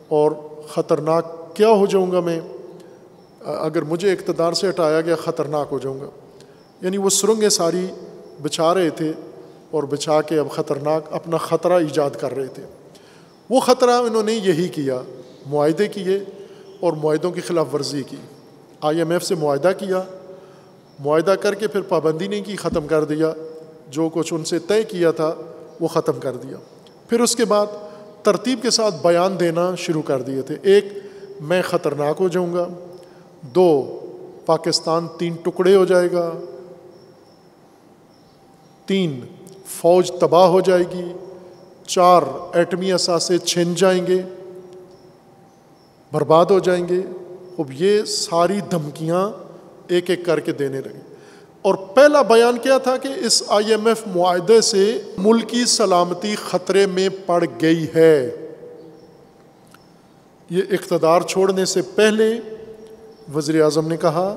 اور خطرناک کیا ہو جاؤں گا میں؟ اگر مجھے اقتدار سے ہٹایا گیا خطرناک ہو جاؤں گا. یعنی وہ سرنگیں ساری بچھا رہے تھے اور بچھا کے اب خطرناک اپنا خطرہ ایجاد کر رہے تھے. وہ خطرہ انہوں نے یہی کیا، معاہدے کیے اور معاہدوں کی خلاف ورزی کی. IMF سے معاہدہ کیا، معاہدہ کر کے پھر پابندی نہیں کی، ختم کر دیا. جو کچھ ان سے طے کیا تھا وہ ختم کر دیا. پھر اس کے بعد ترتیب کے ساتھ بیان دینا شروع کر دیے تھے. 1 میں خطرناک ہو جاؤں گا، 2 پاکستان 3 ٹکڑے ہو جائے گا، 3 فوج تباہ ہو جائے گی، 4 ایٹمی اثاثے چھن جائیں گے، برباد ہو جائیں گے. اب یہ ساری دھمکیاں ایک ایک کر کے دینے لگے. اور پہلا بیان کیا تھا کہ اس IMF معاہدے سے ملکی سلامتی خطرے میں پڑ گئی ہے. یہ اقتدار چھوڑنے سے پہلے وزیر اعظم نے کہا،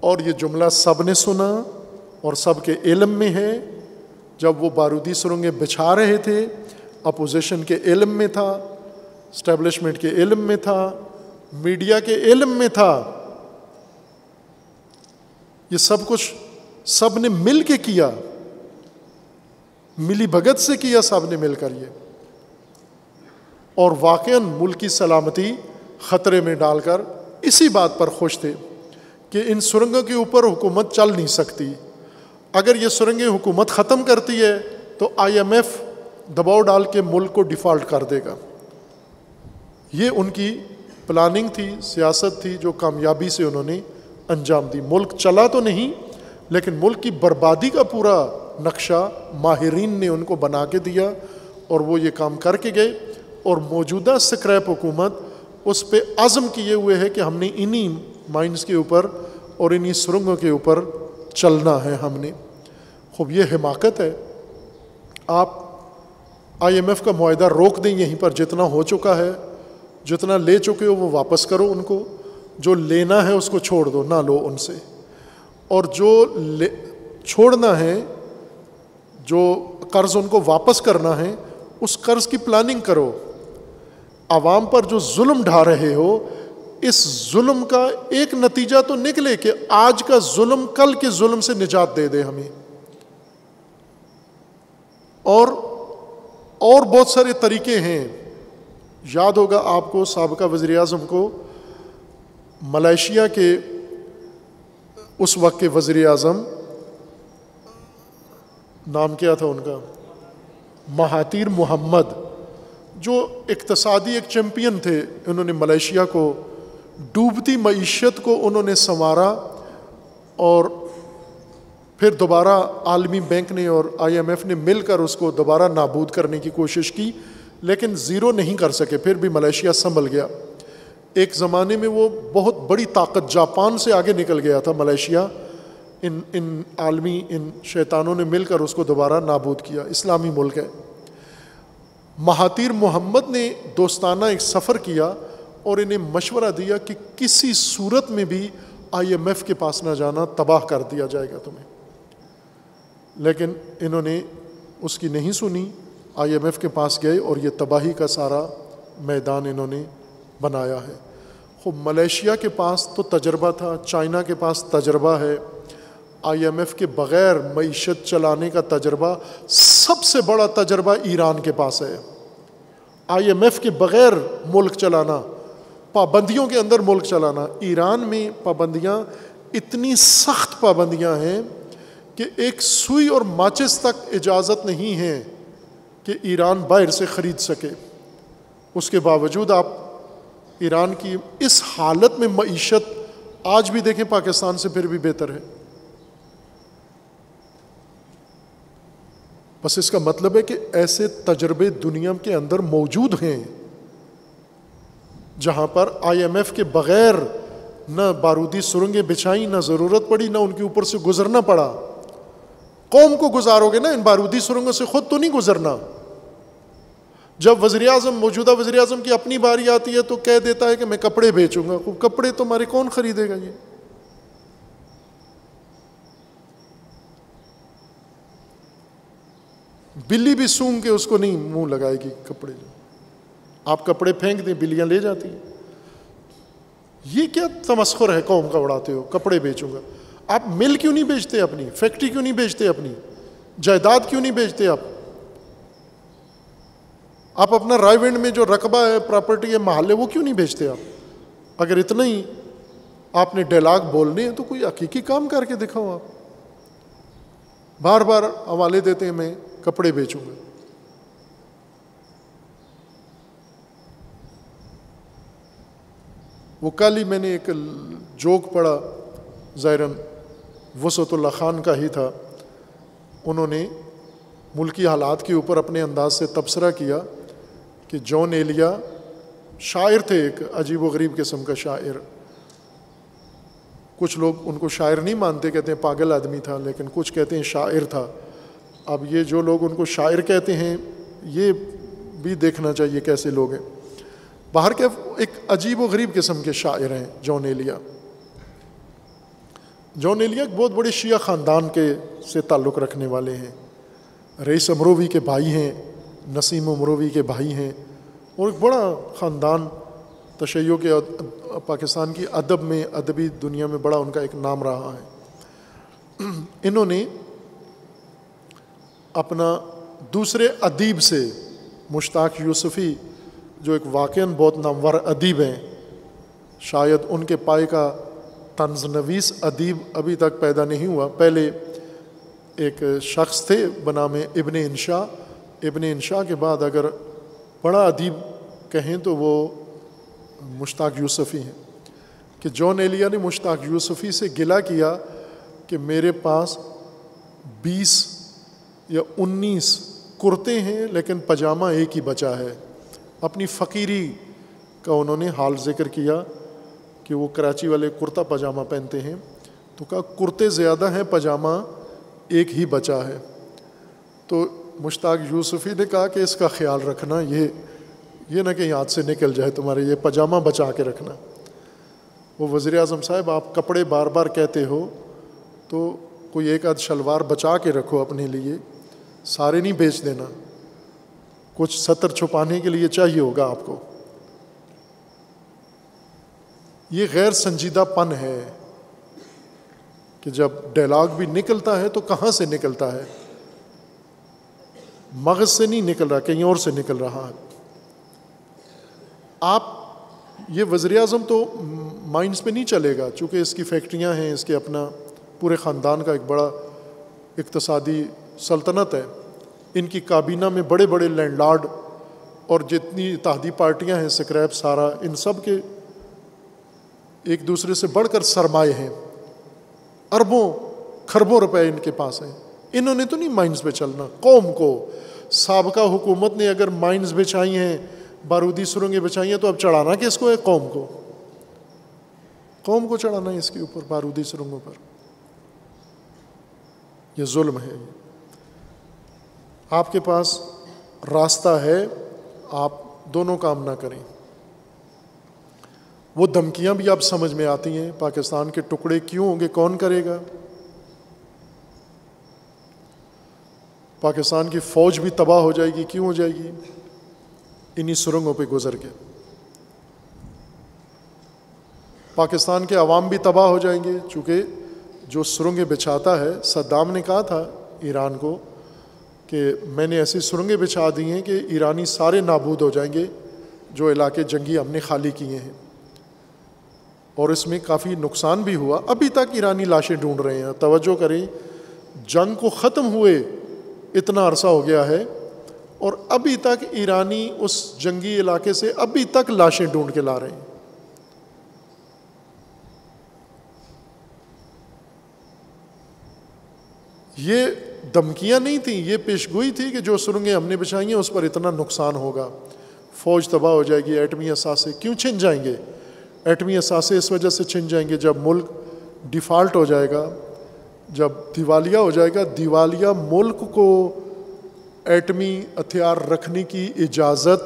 اور یہ جملہ سب نے سنا اور سب کے علم میں ہے. جب وہ بارودی سرنگیں بچھا رہے تھے، اپوزیشن کے علم میں تھا، اسٹیبلشمنٹ کے علم میں تھا، میڈیا کے علم میں تھا. یہ سب کچھ سب نے مل کے کیا، ملی بھگت سے کیا سب نے مل کر یہ، اور واقعاً ملک کی سلامتی خطرے میں ڈال کر اسی بات پر خوش تھے کہ ان سرنگوں کے اوپر حکومت چل نہیں سکتی. اگر یہ سرنگیں حکومت ختم کرتی ہے تو IMF دباؤ ڈال کے ملک کو ڈیفالٹ کر دے گا. یہ ان کی پلاننگ تھی، سیاست تھی، جو کامیابی سے انہوں نے انجام دی. ملک چلا تو نہیں، لیکن ملک کی بربادی کا پورا نقشہ ماہرین نے ان کو بنا کے دیا اور وہ یہ کام کر کے گئے. اور موجودہ سکریپ حکومت اس پہ عزم کیے ہوئے ہے کہ ہم نے انہی مائنز کے اوپر اور انہی سرنگوں کے اوپر چلنا ہے ہم نے. خوب یہ حماقت ہے. آپ IMF کا معاہدہ روک دیں یہیں پر، جتنا ہو چکا ہے، جتنا لے چکے ہو وہ واپس کرو ان کو، جو لینا ہے اس کو چھوڑ دو، نہ لو ان سے، اور جو چھوڑنا ہے، جو قرض ان کو واپس کرنا ہے اس قرض کی پلاننگ کرو. عوام پر جو ظلم ڈھا رہے ہو، اس ظلم کا ایک نتیجہ تو نکلے کہ آج کا ظلم کل کے ظلم سے نجات دے دے ہمیں. اور بہت سارے طریقے ہیں. یاد ہوگا آپ کو، سابقہ وزیر اعظم کو، ملائیشیا کے اس وقت کے وزیر اعظم، نام کیا تھا ان کا، مہاتیر محمد، جو اقتصادی ایک چیمپئن تھے. انہوں نے ملائیشیا کو ڈوبتی معیشت کو انہوں نے سنوارا، اور پھر دوبارہ عالمی بینک نے اور IMF نے مل کر اس کو دوبارہ نابود کرنے کی کوشش کی، لیکن زیرو نہیں کر سکے. پھر بھی ملائیشیا سنبھل گیا. ایک زمانے میں وہ بہت بڑی طاقت، جاپان سے آگے نکل گیا تھا ملائیشیا. ان عالمی ان شیطانوں نے مل کر اس کو دوبارہ نابود کیا. اسلامی ملک ہے. مہاتیر محمد نے دوستانہ ایک سفر کیا اور انہیں مشورہ دیا کہ کسی صورت میں بھی IMF کے پاس نہ جانا، تباہ کر دیا جائے گا تمہیں. لیکن انہوں نے اس کی نہیں سنی، IMF کے پاس گئے اور یہ تباہی کا سارا میدان انہوں نے بنایا ہے. خب ملائیشیا کے پاس تو تجربہ تھا، چائنا کے پاس تجربہ ہے، IMF کے بغیر معیشت چلانے کا تجربہ، سب سے بڑا تجربہ ایران کے پاس ہے. IMF کے بغیر ملک چلانا، پابندیوں کے اندر ملک چلانا. ایران میں پابندیاں اتنی سخت پابندیاں ہیں کہ ایک سوئی اور ماچس تک اجازت نہیں ہے کہ ایران باہر سے خرید سکے. اس کے باوجود آپ ایران کی اس حالت میں معیشت آج بھی دیکھیں پاکستان سے پھر بھی بہتر ہے. بس اس کا مطلب ہے کہ ایسے تجربے دنیا کے اندر موجود ہیں جہاں پر IMF کے بغیر نہ بارودی سرنگیں بچھائیں، نہ ضرورت پڑی، نہ ان کے اوپر سے گزرنا پڑا. قوم کو گزارو گے نا ان بارودی سرنگوں سے، خود تو نہیں گزرنا. جب موجودہ وزیر اعظم کی اپنی باری آتی ہے تو کہہ دیتا ہے کہ میں کپڑے بیچوں گا. کپڑے تمہارے کون خریدے گا؟ یہ بلی بھی سونگ کے اس کو نہیں منہ لگائے گی کپڑے. آپ کپڑے پھینک دیں، بلیاں لے جاتی ہیں. یہ کیا تمسخر ہے قوم کا اڑاتے ہو؟ کپڑے بیچوں گا. آپ مل کیوں نہیں بیچتے اپنی؟ فیکٹری کیوں نہیں بیچتے اپنی؟ جائیداد کیوں نہیں بیچتے آپ اپنا رائے ونڈ میں جو رقبہ ہے، پراپرٹی ہے، محلے، وہ کیوں نہیں بیچتے آپ؟ اگر اتنا ہی آپ نے ڈائلاگ بولنے ہیں تو کوئی حقیقی کام کر کے دکھاؤ. آپ بار بار حوالے دیتے ہیں میں کپڑے بیچوں گا. وہ کل ہی میں نے ایک جوک پڑھا، ظاہراً وسعت اللہ خان کا ہی تھا. انہوں نے ملکی حالات کے اوپر اپنے انداز سے تبصرہ کیا کہ جان ایلیا شاعر تھے، ایک عجیب و غریب قسم کا شاعر. کچھ لوگ ان کو شاعر نہیں مانتے، کہتے ہیں پاگل آدمی تھا، لیکن کچھ کہتے ہیں شاعر تھا. اب یہ جو لوگ ان کو شاعر کہتے ہیں یہ بھی دیکھنا چاہیے کیسے لوگ ہیں. باہر کے ایک عجیب و غریب قسم کے شاعر ہیں جان ایلیا. جان ایلیا ایک بہت بڑے شیعہ خاندان سے تعلق رکھنے والے ہیں. رئیس امروی کے بھائی ہیں، نسیم امروی کے بھائی ہیں، اور ایک بڑا خاندان تشیع کے پاکستان کی ادب میں، ادبی دنیا میں بڑا ان کا ایک نام رہا ہے. انہوں نے اپنا دوسرے ادیب سے، مشتاق یوسفی جو ایک واقعاً بہت نامور ادیب ہیں، شاید ان کے پائے کا طنز نویس ادیب ابھی تک پیدا نہیں ہوا. پہلے ایک شخص تھے بنام ابن انشا. ابن انشا کے بعد اگر بڑا ادیب کہیں تو وہ مشتاق یوسفی ہیں. کہ جان ایلیا نے مشتاق یوسفی سے گلہ کیا کہ میرے پاس 20 یا 19 کرتے ہیں لیکن پاجامہ ایک ہی بچا ہے. اپنی فقیری کا انہوں نے حال ذکر کیا کہ وہ کراچی والے کرتا پاجامہ پہنتے ہیں، تو کہا کرتے زیادہ ہیں، پاجامہ ایک ہی بچا ہے. تو مشتاق یوسفی نے کہا کہ اس کا خیال رکھنا، یہ نہ کہ ہاتھ سے نکل جائے تمہارے، یہ پاجامہ بچا کے رکھنا. وہ وزیر اعظم صاحب آپ کپڑے بار بار کہتے ہو تو کوئی ایک آدھ شلوار بچا کے رکھو اپنے لیے، سارے نہیں بیچ دینا، کچھ ستر چھپانے کے لیے چاہیے ہوگا آپ کو. یہ غیر سنجیدہ پن ہے کہ جب ڈائلاگ بھی نکلتا ہے تو کہاں سے نکلتا ہے؟ مغز سے نہیں نکل رہا، کہیں اور سے نکل رہا ہے. آپ یہ وزیر اعظم تو مائنز پہ نہیں چلے گا، چونکہ اس کی فیکٹریاں ہیں، اس کے اپنا پورے خاندان کا ایک بڑا اقتصادی سلطنت ہے. ان کی کابینہ میں بڑے بڑے لینڈ لارڈ اور جتنی اتحادی پارٹیاں ہیں، سکریپ، سارا، ان سب کے ایک دوسرے سے بڑھ کر سرمایے ہیں، اربوں کھربوں روپے ان کے پاس ہیں. انہوں نے تو نہیں مائنز پہ چلنا. قوم کو سابقہ حکومت نے اگر مائنز بچھائی ہیں، بارودی سرنگیں بچھائی ہیں، تو اب چڑھانا کس کو ہے؟ قوم کو چڑھانا ہے اس کے اوپر، بارودی سرنگوں پر. یہ ظلم ہے. آپ کے پاس راستہ ہے، آپ دونوں کام نہ کریں. وہ دھمکیاں بھی اب سمجھ میں آتی ہیں. پاکستان کے ٹکڑے کیوں ہوں گے؟ کون کرے گا؟ پاکستان کی فوج بھی تباہ ہو جائے گی. کیوں ہو جائے گی؟ انہی سرنگوں پہ گزر کے. پاکستان کے عوام بھی تباہ ہو جائیں گے، چونکہ جو سرنگیں بچھاتا ہے، صدام نے کہا تھا ایران کو کہ میں نے ایسی سرنگیں بچھا دی ہیں کہ ایرانی سارے نابود ہو جائیں گے جو علاقے جنگی ہم نے خالی کیے ہیں. اور اس میں کافی نقصان بھی ہوا. ابھی تک ایرانی لاشیں ڈھونڈ رہے ہیں. توجہ کریں، جنگ کو ختم ہوئے اتنا عرصہ ہو گیا ہے اور ابھی تک ایرانی اس جنگی علاقے سے ابھی تک لاشیں ڈھونڈ کے لا رہے ہیں. یہ دھمکیاں نہیں تھیں، یہ پیشگوئی تھی کہ جو سرنگیں ہم نے بچھائی ہیں اس پر اتنا نقصان ہوگا، فوج تباہ ہو جائے گی، ایٹمی اثاثے کیوں چھن جائیں گے؟ ایٹمی اثاثے اس وجہ سے چھن جائیں گے جب ملک ڈیفالٹ ہو جائے گا، جب دیوالیہ ہو جائے گا، دیوالیہ ملک کو ایٹمی ہتھیار رکھنے کی اجازت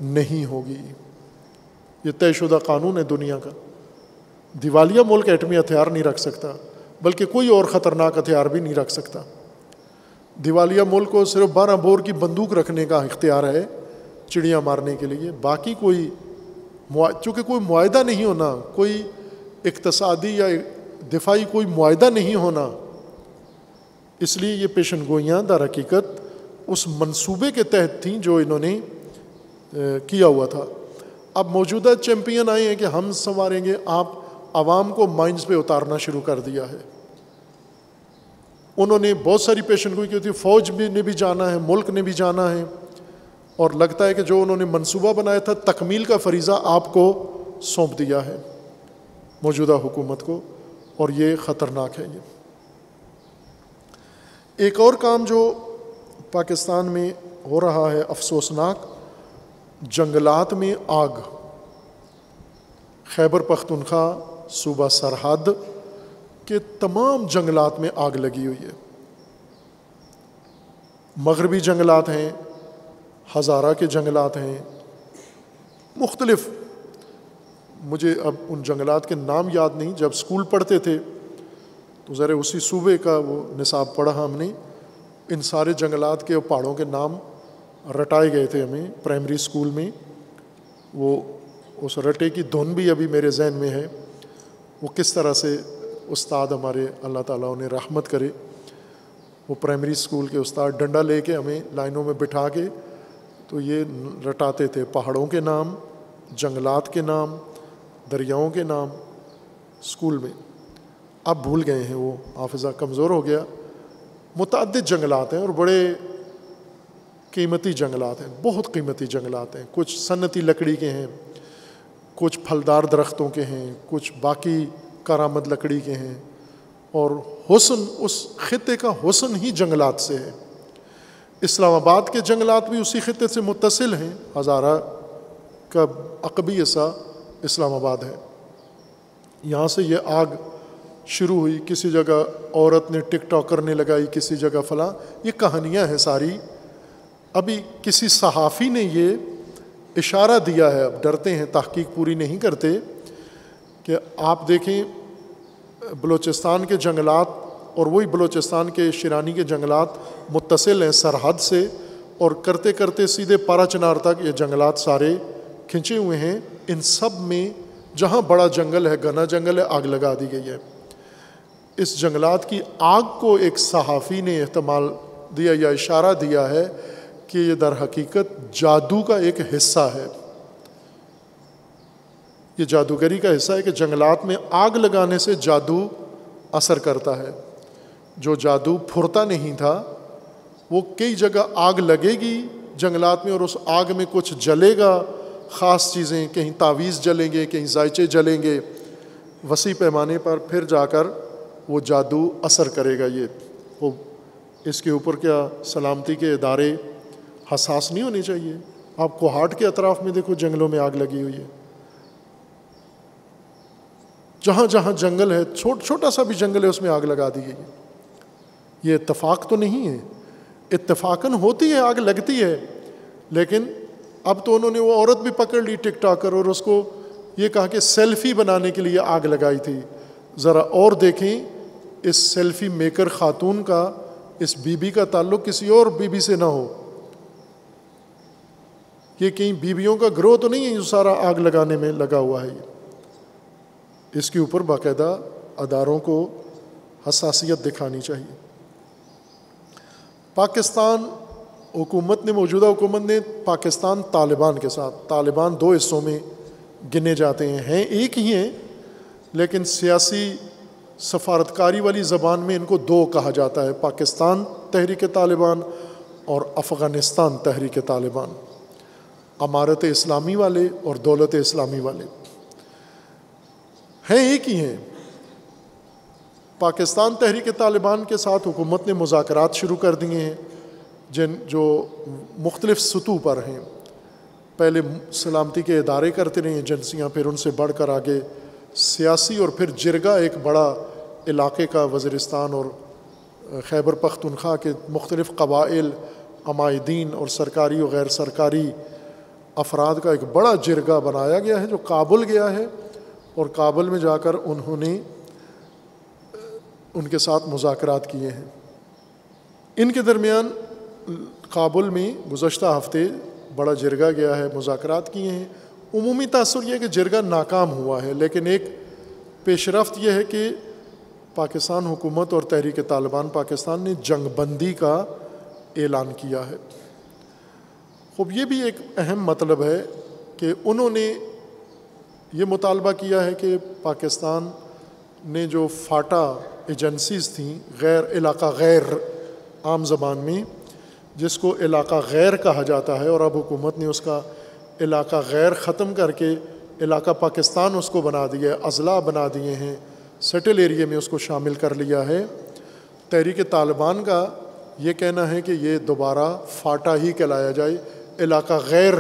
نہیں ہوگی۔ یہ طے شدہ قانون ہے دنیا کا، دیوالیہ ملک ایٹمی ہتھیار نہیں رکھ سکتا، بلکہ کوئی اور خطرناک ہتھیار بھی نہیں رکھ سکتا۔ دیوالیہ ملک کو صرف 12 بور کی بندوق رکھنے کا اختیار ہے چڑیاں مارنے کے لیے، باقی کوئی چونکہ کوئی معاہدہ نہیں ہونا، کوئی اقتصادی یا دفاعی کوئی معاہدہ نہیں ہونا، اس لیے یہ پیشن گوئیاں در حقیقت اس منصوبے کے تحت تھیں جو انہوں نے کیا ہوا تھا۔ اب موجودہ چیمپئن آئے ہیں کہ ہم سنواریں گے، آپ عوام کو مائنز پہ اتارنا شروع کر دیا ہے۔ انہوں نے بہت ساری پیشن گوئی کی تھی، فوج نے بھی جانا ہے، ملک نے بھی جانا ہے، اور لگتا ہے کہ جو انہوں نے منصوبہ بنایا تھا تکمیل کا فریضہ آپ کو سونپ دیا ہے موجودہ حکومت کو، اور یہ خطرناک ہے۔ یہ ایک اور کام جو پاکستان میں ہو رہا ہے افسوسناک، جنگلات میں آگ۔ خیبر پختونخوا صوبہ سرحد کے تمام جنگلات میں آگ لگی ہوئی ہے۔ مغربی جنگلات ہیں، ہزارہ کے جنگلات ہیں، مختلف، مجھے اب ان جنگلات کے نام یاد نہیں، جب اسکول پڑھتے تھے تو ذرا اسی صوبے کا وہ نصاب پڑھا ہم نے، ان سارے جنگلات کے پہاڑوں کے نام رٹائے گئے تھے ہمیں پرائمری اسکول میں۔ وہ اس رٹے کی دھن بھی ابھی میرے ذہن میں ہے، وہ کس طرح سے استاد ہمارے، اللہ تعالیٰ انہیں رحمت کرے، وہ پرائمری اسکول کے استاد ڈنڈا لے کے ہمیں لائنوں میں بٹھا کے تو یہ رٹاتے تھے، پہاڑوں کے نام، جنگلات کے نام، دریاؤں کے نام اسکول میں۔ اب بھول گئے ہیں، وہ حافظہ کمزور ہو گیا۔ متعدد جنگلات ہیں اور بڑے قیمتی جنگلات ہیں، بہت قیمتی جنگلات ہیں، کچھ صنعتی لکڑی کے ہیں، کچھ پھلدار درختوں کے ہیں، کچھ باقی کارآمد لکڑی کے ہیں، اور حسن، اس خطے کا حسن ہی جنگلات سے ہے۔ اسلام آباد کے جنگلات بھی اسی خطے سے متصل ہیں، ہزارہ کا عقبی حصہ اسلام آباد ہے۔ یہاں سے یہ آگ شروع ہوئی، کسی جگہ عورت نے ٹک ٹاک کرنے لگائی، کسی جگہ فلاں، یہ کہانیاں ہیں ساری۔ ابھی کسی صحافی نے یہ اشارہ دیا ہے، اب ڈرتے ہیں تحقیق پوری نہیں کرتے، کہ آپ دیکھیں بلوچستان کے جنگلات اور وہی بلوچستان کے شیرانی کے جنگلات متصل ہیں سرحد سے، اور کرتے کرتے سیدھے پارا چنار تک یہ جنگلات سارے کھنچے ہوئے ہیں۔ ان سب میں جہاں بڑا جنگل ہے، گھنا جنگل ہے، آگ لگا دی گئی ہے۔ اس جنگلات کی آگ کو ایک صحافی نے احتمال دیا یا اشارہ دیا ہے کہ یہ در حقیقت جادو کا ایک حصہ ہے، یہ جادوگری کا حصہ ہے کہ جنگلات میں آگ لگانے سے جادو اثر کرتا ہے۔ جو جادو پھرتا نہیں تھا وہ کئی جگہ آگ لگے گی جنگلات میں، اور اس آگ میں کچھ جلے گا، خاص چیزیں، کہیں تعویذ جلیں گے، کہیں ذائچے جلیں گے، وسیع پیمانے پر، پھر جا کر وہ جادو اثر کرے گا۔ یہ وہ اس کے اوپر کیا سلامتی کے ادارے حساس نہیں ہونے چاہیے؟ آپ کو ہارٹ کے اطراف میں دیکھو جنگلوں میں آگ لگی ہوئی ہے، جہاں جہاں جنگل ہے، چھوٹا سا بھی جنگل ہے اس میں آگ لگا دی گئی ہے۔ یہ اتفاق تو نہیں ہے، اتفاقاً ہوتی ہے، آگ لگتی ہے، لیکن اب تو انہوں نے وہ عورت بھی پکڑ لی ٹک ٹاکر، اور اس کو یہ کہا کہ سیلفی بنانے کے لیے آگ لگائی تھی۔ ذرا اور دیکھیں اس سیلفی میکر خاتون کا، اس بی بی کا تعلق کسی اور بی بی سے نہ ہو، یہ کہیں بیویوں کا گروہ تو نہیں ہے جو سارا آگ لگانے میں لگا ہوا ہے۔ اس کے اوپر باقاعدہ اداروں کو حساسیت دکھانی چاہیے۔ پاکستان حکومت نے، موجودہ حکومت نے پاکستان طالبان کے ساتھ، طالبان دو حصوں میں گنے جاتے ہیں ایک ہی ہیں، لیکن سیاسی سفارتکاری والی زبان میں ان کو دو کہا جاتا ہے، پاکستان تحریک طالبان اور افغانستان تحریک طالبان، امارت اسلامی والے اور دولت اسلامی والے ہیں ایک ہی ہیں۔ پاکستان تحریک طالبان کے ساتھ حکومت نے مذاکرات شروع کر دیے ہیں جو مختلف سطح پر ہیں. پہلے سلامتی کے ادارے کرتے رہے ایجنسیاں، پھر ان سے بڑھ کر آگے سیاسی، اور پھر جرگہ ایک بڑا علاقے کا وزیرستان اور خیبر پختونخوا کے مختلف قبائل، عمائدین اور سرکاری و غیر سرکاری افراد کا ایک بڑا جرگہ بنایا گیا ہے جو کابل گیا ہے، اور کابل میں جا کر انہوں نے ان کے ساتھ مذاکرات کیے ہیں. ان کے درمیان کابل میں گزشتہ ہفتے بڑا جرگہ گیا ہے، مذاکرات کیے ہیں. عمومی تاثر یہ ہے کہ جرگہ ناکام ہوا ہے، لیکن ایک پیش رفت یہ ہے کہ پاکستان حکومت اور تحریک طالبان پاکستان نے جنگ بندی کا اعلان کیا ہے. خوب یہ بھی ایک اہم مطلب ہے کہ انہوں نے یہ مطالبہ کیا ہے کہ پاکستان نے جو فاٹا ایجنسیز تھیں، غیر علاقہ غیر عام زبان میں جس کو علاقہ غیر کہا جاتا ہے، اور اب حکومت نے اس کا علاقہ غیر ختم کر کے علاقہ پاکستان اس کو بنا دیا ہے، اضلاع بنا دیے ہیں، سیٹل ایریے میں اس کو شامل کر لیا ہے. تحریک طالبان کا یہ کہنا ہے کہ یہ دوبارہ فاٹا ہی کہلایا جائے، علاقہ غیر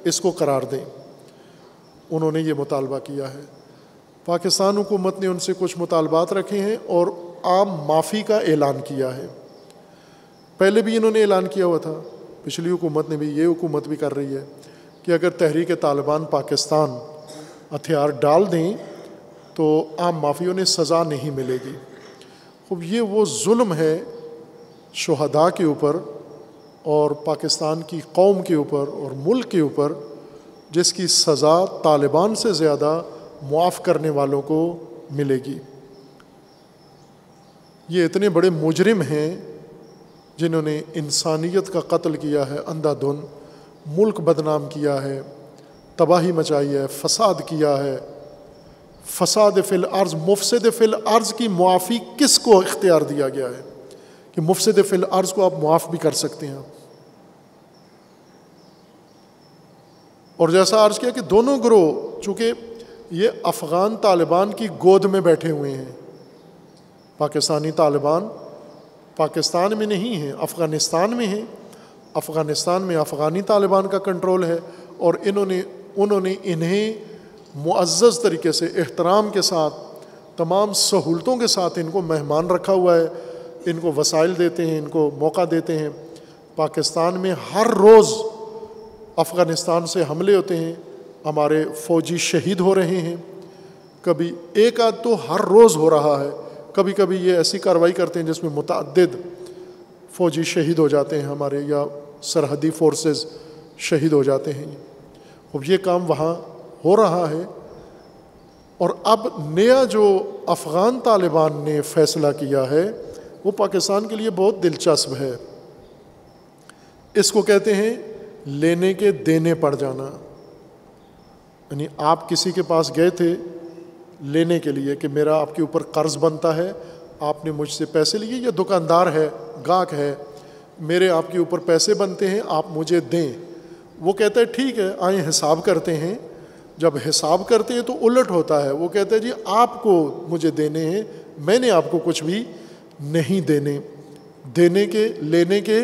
اس کو قرار دیں. انہوں نے یہ مطالبہ کیا ہے. پاکستان حکومت نے ان سے کچھ مطالبات رکھے ہیں اور عام معافی کا اعلان کیا ہے. پہلے بھی انہوں نے اعلان کیا ہوا تھا، پچھلی حکومت نے بھی، یہ حکومت بھی کر رہی ہے کہ اگر تحریک طالبان پاکستان ہتھیار ڈال دیں تو عام معافیوں نے سزا نہیں ملے گی. خوب یہ وہ ظلم ہے شہداء کے اوپر اور پاکستان کی قوم کے اوپر اور ملک کے اوپر، جس کی سزا طالبان سے زیادہ معاف کرنے والوں کو ملے گی. یہ اتنے بڑے مجرم ہیں جنہوں نے انسانیت کا قتل کیا ہے، اندھا دھن ملک بدنام کیا ہے، تباہی مچائی ہے، فساد کیا ہے. فساد فی الارض، مفسد فی الارض کی معافی کس کو اختیار دیا گیا ہے کہ مفسد فی الارض کو آپ معاف بھی کر سکتے ہیں؟ اور جیسا عرض کیا کہ دونوں گروہ چونکہ یہ افغان طالبان کی گود میں بیٹھے ہوئے ہیں، پاکستانی طالبان پاکستان میں نہیں ہیں، افغانستان میں ہیں. افغانستان میں افغانی طالبان کا کنٹرول ہے، اور انہوں نے انہیں معزز طریقے سے احترام کے ساتھ تمام سہولتوں کے ساتھ ان کو مہمان رکھا ہوا ہے، ان کو وسائل دیتے ہیں، ان کو موقع دیتے ہیں. پاکستان میں ہر روز افغانستان سے حملے ہوتے ہیں، ہمارے فوجی شہید ہو رہے ہیں. کبھی ایک آدھ تو ہر روز ہو رہا ہے، کبھی کبھی یہ ایسی کارروائی کرتے ہیں جس میں متعدد فوجی شہید ہو جاتے ہیں ہمارے، یا سرحدی فورسز شہید ہو جاتے ہیں. اب یہ کام وہاں ہو رہا ہے. اور اب نیا جو افغان طالبان نے فیصلہ کیا ہے وہ پاکستان کے لیے بہت دلچسپ ہے. اس کو کہتے ہیں لینے کے دینے پڑ جانا. یعنی آپ کسی کے پاس گئے تھے لینے کے لیے کہ میرا آپ کے اوپر قرض بنتا ہے، آپ نے مجھ سے پیسے لیے، یا دکاندار ہے، گاہک ہے، میرے آپ کے اوپر پیسے بنتے ہیں، آپ مجھے دیں. وہ کہتا ہے ٹھیک ہے آئیں حساب کرتے ہیں. جب حساب کرتے ہیں تو الٹ ہوتا ہے، وہ کہتا ہے جی آپ کو مجھے دینے ہیں، میں نے آپ کو کچھ بھی نہیں دینے. دینے کے لینے کے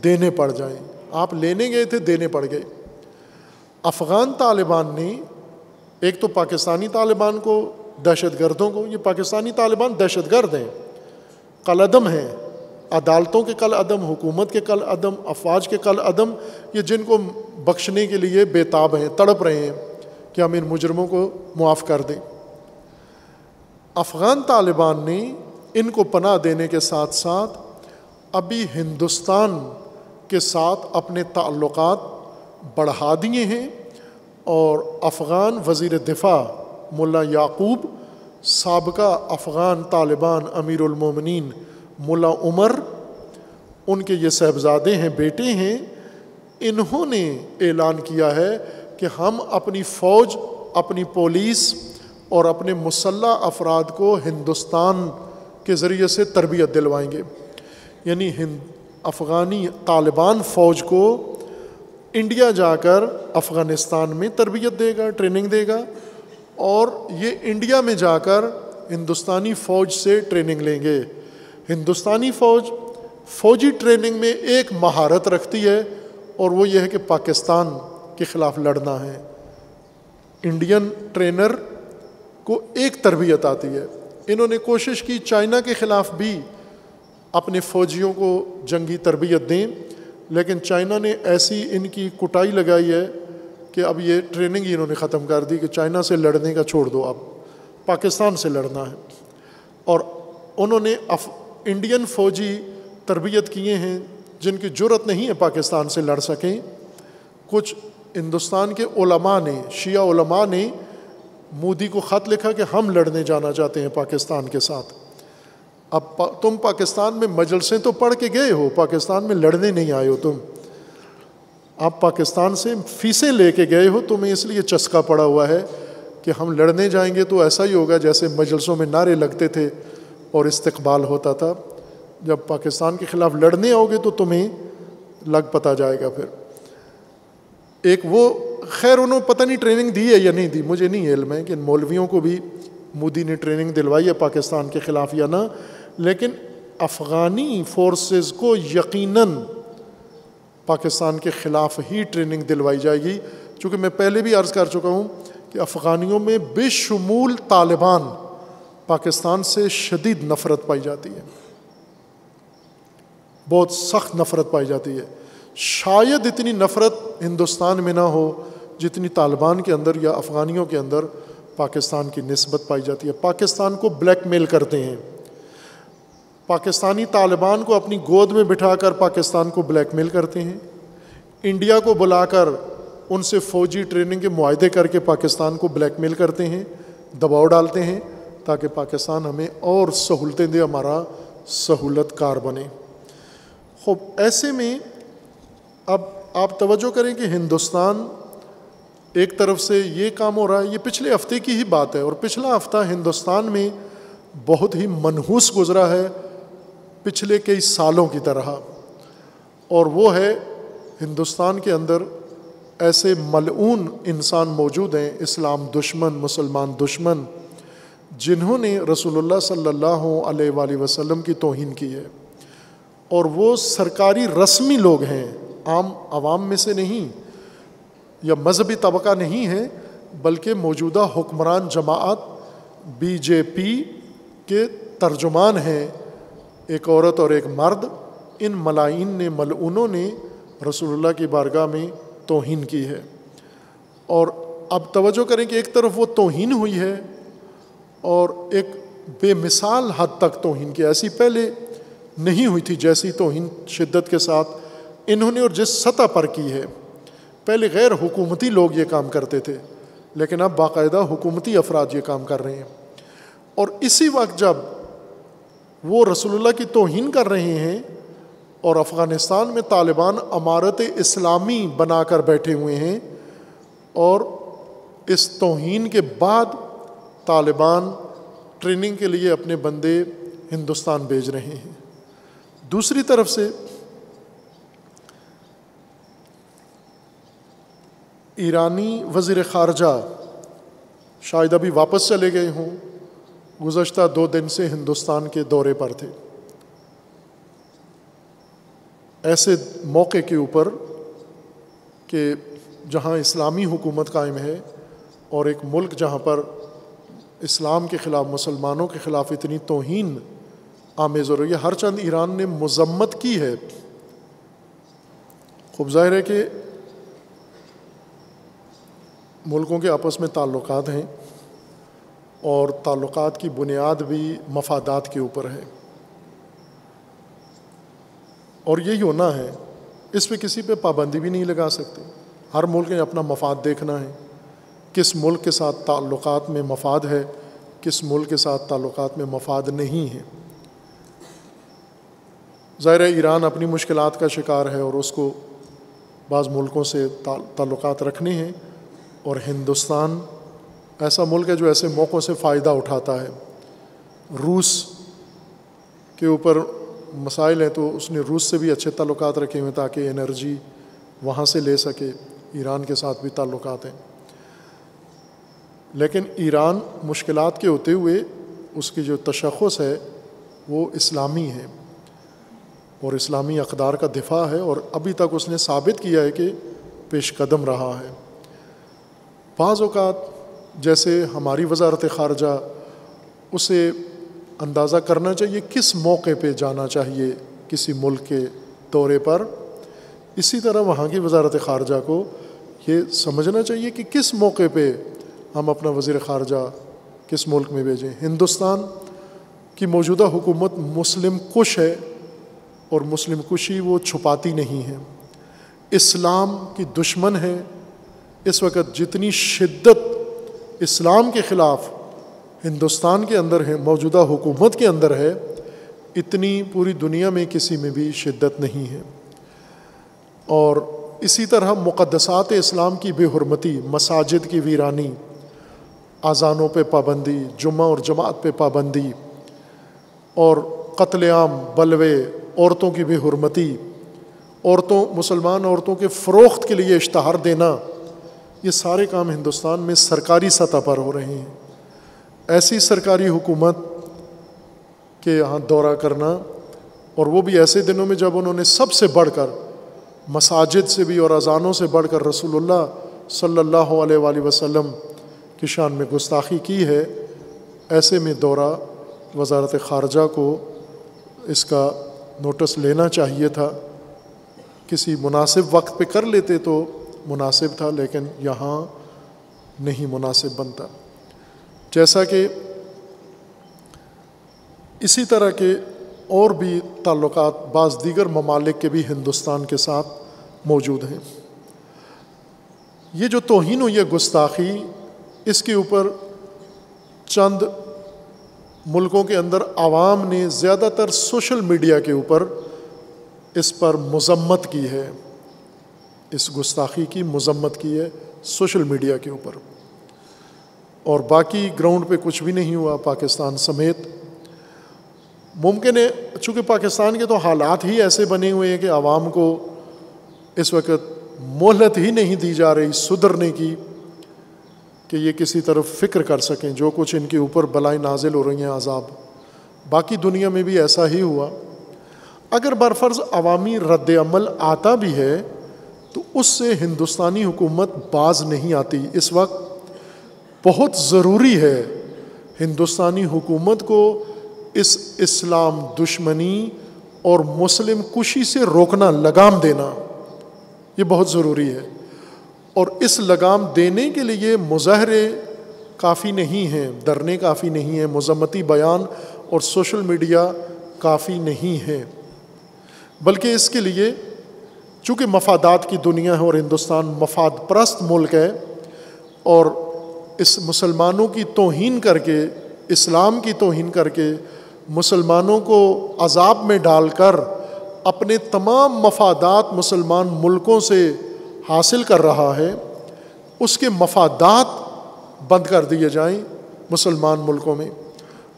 دینے پڑ جائیں. آپ لینے گئے تھے، دینے پڑ گئے. افغان طالبان نے ایک تو پاکستانی طالبان کو، دہشت گردوں کو، یہ پاکستانی طالبان دہشت گرد ہیں، کل عدم ہیں، عدالتوں کے کل عدم، حکومت کے کل عدم، افواج کے کل عدم، یہ جن کو بخشنے کے لیے بے تاب ہیں، تڑپ رہے ہیں کہ ہم ان مجرموں کو معاف کر دیں. افغان طالبان نے ان کو پناہ دینے کے ساتھ ساتھ ابھی ہندوستان کے ساتھ اپنے تعلقات بڑھا دیے ہیں، اور افغان وزیر دفاع ملا یعقوب، سابقہ افغان طالبان امیر المومنین ملا عمر، ان کے یہ صاحبزادے ہیں، بیٹے ہیں، انہوں نے اعلان کیا ہے کہ ہم اپنی فوج، اپنی پولیس اور اپنے مسلح افراد کو ہندوستان کے ذریعے سے تربیت دلوائیں گے. یعنی افغانی طالبان فوج کو انڈیا جا کر افغانستان میں تربیت دے گا، ٹریننگ دے گا، اور یہ انڈیا میں جا کر ہندوستانی فوج سے ٹریننگ لیں گے۔ ہندوستانی فوجی ٹریننگ میں ایک مہارت رکھتی ہے اور وہ یہ ہے کہ پاکستان کے خلاف لڑنا ہے۔ انڈین ٹرینر کو ایک تربیت آتی ہے۔ انہوں نے کوشش کی چائنا کے خلاف بھی اپنے فوجیوں کو جنگی تربیت دیں، لیکن چائنا نے ایسی ان کی کٹائی لگائی ہے کہ اب یہ ٹریننگ ہی انہوں نے ختم کر دی کہ چائنا سے لڑنے کا چھوڑ دو، اب پاکستان سے لڑنا ہے۔ اور انہوں نے انڈین فوجی تربیت کیے ہیں جن کی جرت نہیں ہے پاکستان سے لڑ سکیں۔ کچھ ہندوستان کے علماء نے، شیعہ علماء نے مودی کو خط لکھا کہ ہم لڑنے جانا چاہتے ہیں پاکستان کے ساتھ۔ اب تم پاکستان میں مجلسیں تو پڑھ کے گئے ہو، پاکستان میں لڑنے نہیں آئے ہو تم۔ آپ پاکستان سے فیسیں لے کے گئے ہو، تمہیں اس لیے چسکا پڑا ہوا ہے کہ ہم لڑنے جائیں گے تو ایسا ہی ہوگا جیسے مجلسوں میں نعرے لگتے تھے اور استقبال ہوتا تھا۔ جب پاکستان کے خلاف لڑنے آؤ گے تو تمہیں لگ پتہ جائے گا۔ پھر ایک وہ خیر انہوں پتہ نہیں ٹریننگ دی ہے یا نہیں دی، مجھے نہیں علم ہے کہ مولویوں کو بھی مودی نے ٹریننگ دلوائی ہے پاکستان کے خلاف یا نہ، لیکن افغانی فورسز کو یقیناً پاکستان کے خلاف ہی ٹریننگ دلوائی جائے گی، چونکہ میں پہلے بھی عرض کر چکا ہوں کہ افغانیوں میں بشمول طالبان پاکستان سے شدید نفرت پائی جاتی ہے، بہت سخت نفرت پائی جاتی ہے۔ شاید اتنی نفرت ہندوستان میں نہ ہو جتنی طالبان کے اندر یا افغانیوں کے اندر پاکستان کی نسبت پائی جاتی ہے۔ پاکستان کو بلیک میل کرتے ہیں، پاکستانی طالبان کو اپنی گود میں بٹھا کر پاکستان کو بلیک میل کرتے ہیں، انڈیا کو بلا کر ان سے فوجی ٹریننگ کے معاہدے کر کے پاکستان کو بلیک میل کرتے ہیں، دباؤ ڈالتے ہیں تاکہ پاکستان ہمیں اور سہولتیں دے، ہمارا سہولت کار بنے۔ خوب ایسے میں اب آپ توجہ کریں کہ ہندوستان ایک طرف سے یہ کام ہو رہا ہے، یہ پچھلے ہفتے کی ہی بات ہے، اور پچھلا ہفتہ ہندوستان میں بہت ہی منحوس گزرا ہے پچھلے کئی سالوں کی طرح، اور وہ ہے ہندوستان کے اندر ایسے ملعون انسان موجود ہیں، اسلام دشمن، مسلمان دشمن، جنہوں نے رسول اللہ صلی اللہ علیہ وآلہ وسلم کی توہین کی ہے، اور وہ سرکاری رسمی لوگ ہیں، عام عوام میں سے نہیں یا مذہبی طبقہ نہیں ہے، بلکہ موجودہ حکمران جماعت بی جے پی کے ترجمان ہیں، ایک عورت اور ایک مرد۔ ان ملائین نے، ملعونوں نے رسول اللہ کی بارگاہ میں توہین کی ہے، اور اب توجہ کریں کہ ایک طرف وہ توہین ہوئی ہے اور ایک بے مثال حد تک توہین کی، ایسی پہلے نہیں ہوئی تھی جیسی توہین شدت کے ساتھ انہوں نے اور جس سطح پر کی ہے۔ پہلے غیر حکومتی لوگ یہ کام کرتے تھے، لیکن اب باقاعدہ حکومتی افراد یہ کام کر رہے ہیں، اور اسی وقت جب وہ رسول اللہ کی توہین کر رہے ہیں اور افغانستان میں طالبان امارت اسلامی بنا کر بیٹھے ہوئے ہیں، اور اس توہین کے بعد طالبان ٹریننگ کے لیے اپنے بندے ہندوستان بھیج رہے ہیں۔ دوسری طرف سے ایرانی وزیر خارجہ شاید ابھی واپس چلے گئے ہوں، گزشتہ 2 دن سے ہندوستان کے دورے پر تھے۔ ایسے موقع کے اوپر کہ جہاں اسلامی حکومت قائم ہے اور ایک ملک جہاں پر اسلام کے خلاف، مسلمانوں کے خلاف اتنی توہین آمیز ہو رہی ہے، ہر چند ایران نے مذمت کی ہے۔ خوب ظاہر ہے کہ ملکوں کے آپس میں تعلقات ہیں، اور تعلقات کی بنیاد بھی مفادات کے اوپر ہے، اور یہی ہونا ہے، اس پہ کسی پہ پابندی بھی نہیں لگا سکتے۔ ہر ملک نے اپنا مفاد دیکھنا ہے، کس ملک کے ساتھ تعلقات میں مفاد ہے، کس ملک کے ساتھ تعلقات میں مفاد نہیں ہے۔ ظاہر ہے ایران اپنی مشکلات کا شکار ہے اور اس کو بعض ملکوں سے تعلقات رکھنے ہیں، اور ہندوستان ایسا ملک ہے جو ایسے موقعوں سے فائدہ اٹھاتا ہے۔ روس کے اوپر مسائل ہیں تو اس نے روس سے بھی اچھے تعلقات رکھے ہوئے تاکہ انرجی وہاں سے لے سکے، ایران کے ساتھ بھی تعلقات ہیں، لیکن ایران مشکلات کے ہوتے ہوئے اس کی جو تشخص ہے وہ اسلامی ہے اور اسلامی اقدار کا دفاع ہے، اور ابھی تک اس نے ثابت کیا ہے کہ پیش قدم رہا ہے۔ بعض اوقات جیسے ہماری وزارت خارجہ، اسے اندازہ کرنا چاہیے کس موقع پہ جانا چاہیے کسی ملک کے دورے پر، اسی طرح وہاں کی وزارت خارجہ کو یہ سمجھنا چاہیے کہ کس موقع پہ ہم اپنا وزیر خارجہ کس ملک میں بھیجیں۔ ہندوستان کی موجودہ حکومت مسلم کش ہے، اور مسلم کشی وہ چھپاتی نہیں ہے، اسلام کی دشمن ہے۔ اس وقت جتنی شدت اسلام کے خلاف ہندوستان کے اندر ہے، موجودہ حکومت کے اندر ہے، اتنی پوری دنیا میں کسی میں بھی شدت نہیں ہے۔ اور اسی طرح مقدسات اسلام کی بے حرمتی، مساجد کی ویرانی، اذانوں پہ پابندی، جمعہ اور جماعت پہ پابندی، اور قتل عام، بلوے، عورتوں کی بے حرمتی، مسلمان عورتوں کے فروخت کے لیے اشتہار دینا، یہ سارے کام ہندوستان میں سرکاری سطح پر ہو رہے ہیں۔ ایسی سرکاری حکومت کے یہاں دورہ کرنا، اور وہ بھی ایسے دنوں میں جب انہوں نے سب سے بڑھ کر مساجد سے بھی اور اذانوں سے بڑھ کر رسول اللہ صلی اللہ علیہ وآلہ وسلم کی شان میں گستاخی کی ہے، ایسے میں دورہ وزارت خارجہ کو اس کا نوٹس لینا چاہیے تھا۔ کسی مناسب وقت پہ کر لیتے تو مناسب تھا، لیکن یہاں نہیں مناسب بنتا۔ جیسا کہ اسی طرح کے اور بھی تعلقات بعض دیگر ممالک کے بھی ہندوستان کے ساتھ موجود ہیں۔ یہ جو توہین ہوئی ہے، گستاخی، اس کے اوپر چند ملکوں کے اندر عوام نے زیادہ تر سوشل میڈیا کے اوپر اس پر مذمت کی ہے، اس گستاخی کی مذمت کی ہے سوشل میڈیا کے اوپر، اور باقی گراؤنڈ پہ کچھ بھی نہیں ہوا پاکستان سمیت۔ ممکن ہے چونکہ پاکستان کے تو حالات ہی ایسے بنے ہوئے ہیں کہ عوام کو اس وقت مہلت ہی نہیں دی جا رہی سدھرنے کی کہ یہ کسی طرف فکر کر سکیں، جو کچھ ان کے اوپر بلائیں نازل ہو رہی ہیں، عذاب۔ باقی دنیا میں بھی ایسا ہی ہوا۔ اگر برفرض عوامی رد عمل آتا بھی ہے تو اس سے ہندوستانی حکومت باز نہیں آتی۔ اس وقت بہت ضروری ہے ہندوستانی حکومت کو اس اسلام دشمنی اور مسلم کشی سے روکنا، لگام دینا، یہ بہت ضروری ہے۔ اور اس لگام دینے کے لیے مظاہرے کافی نہیں ہیں، دھرنے کافی نہیں ہیں، مذمتی بیان اور سوشل میڈیا کافی نہیں ہے، بلکہ اس کے لیے چونکہ مفادات کی دنیا ہے اور ہندوستان مفاد پرست ملک ہے، اور اس مسلمانوں کی توہین کر کے، اسلام کی توہین کر کے، مسلمانوں کو عذاب میں ڈال کر اپنے تمام مفادات مسلمان ملکوں سے حاصل کر رہا ہے، اس کے مفادات بند کر دیے جائیں مسلمان ملکوں میں،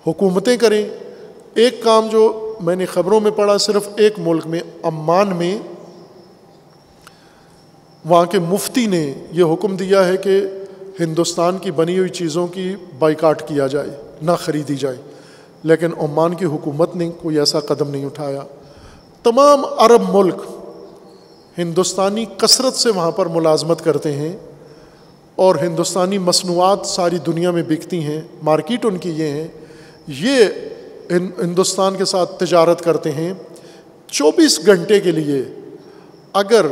حکومتیں کریں۔ ایک کام جو میں نے خبروں میں پڑھا، صرف ایک ملک میں، عمان میں، وہاں کے مفتی نے یہ حکم دیا ہے کہ ہندوستان کی بنی ہوئی چیزوں کی بائیکاٹ کیا جائے، نہ خریدی جائے، لیکن عمان کی حکومت نے کوئی ایسا قدم نہیں اٹھایا۔ تمام عرب ملک ہندوستانی کثرت سے وہاں پر ملازمت کرتے ہیں، اور ہندوستانی مصنوعات ساری دنیا میں بکتی ہیں، مارکیٹ ان کی یہ ہے، یہ ہندوستان کے ساتھ تجارت کرتے ہیں۔ 24 گھنٹے کے لیے اگر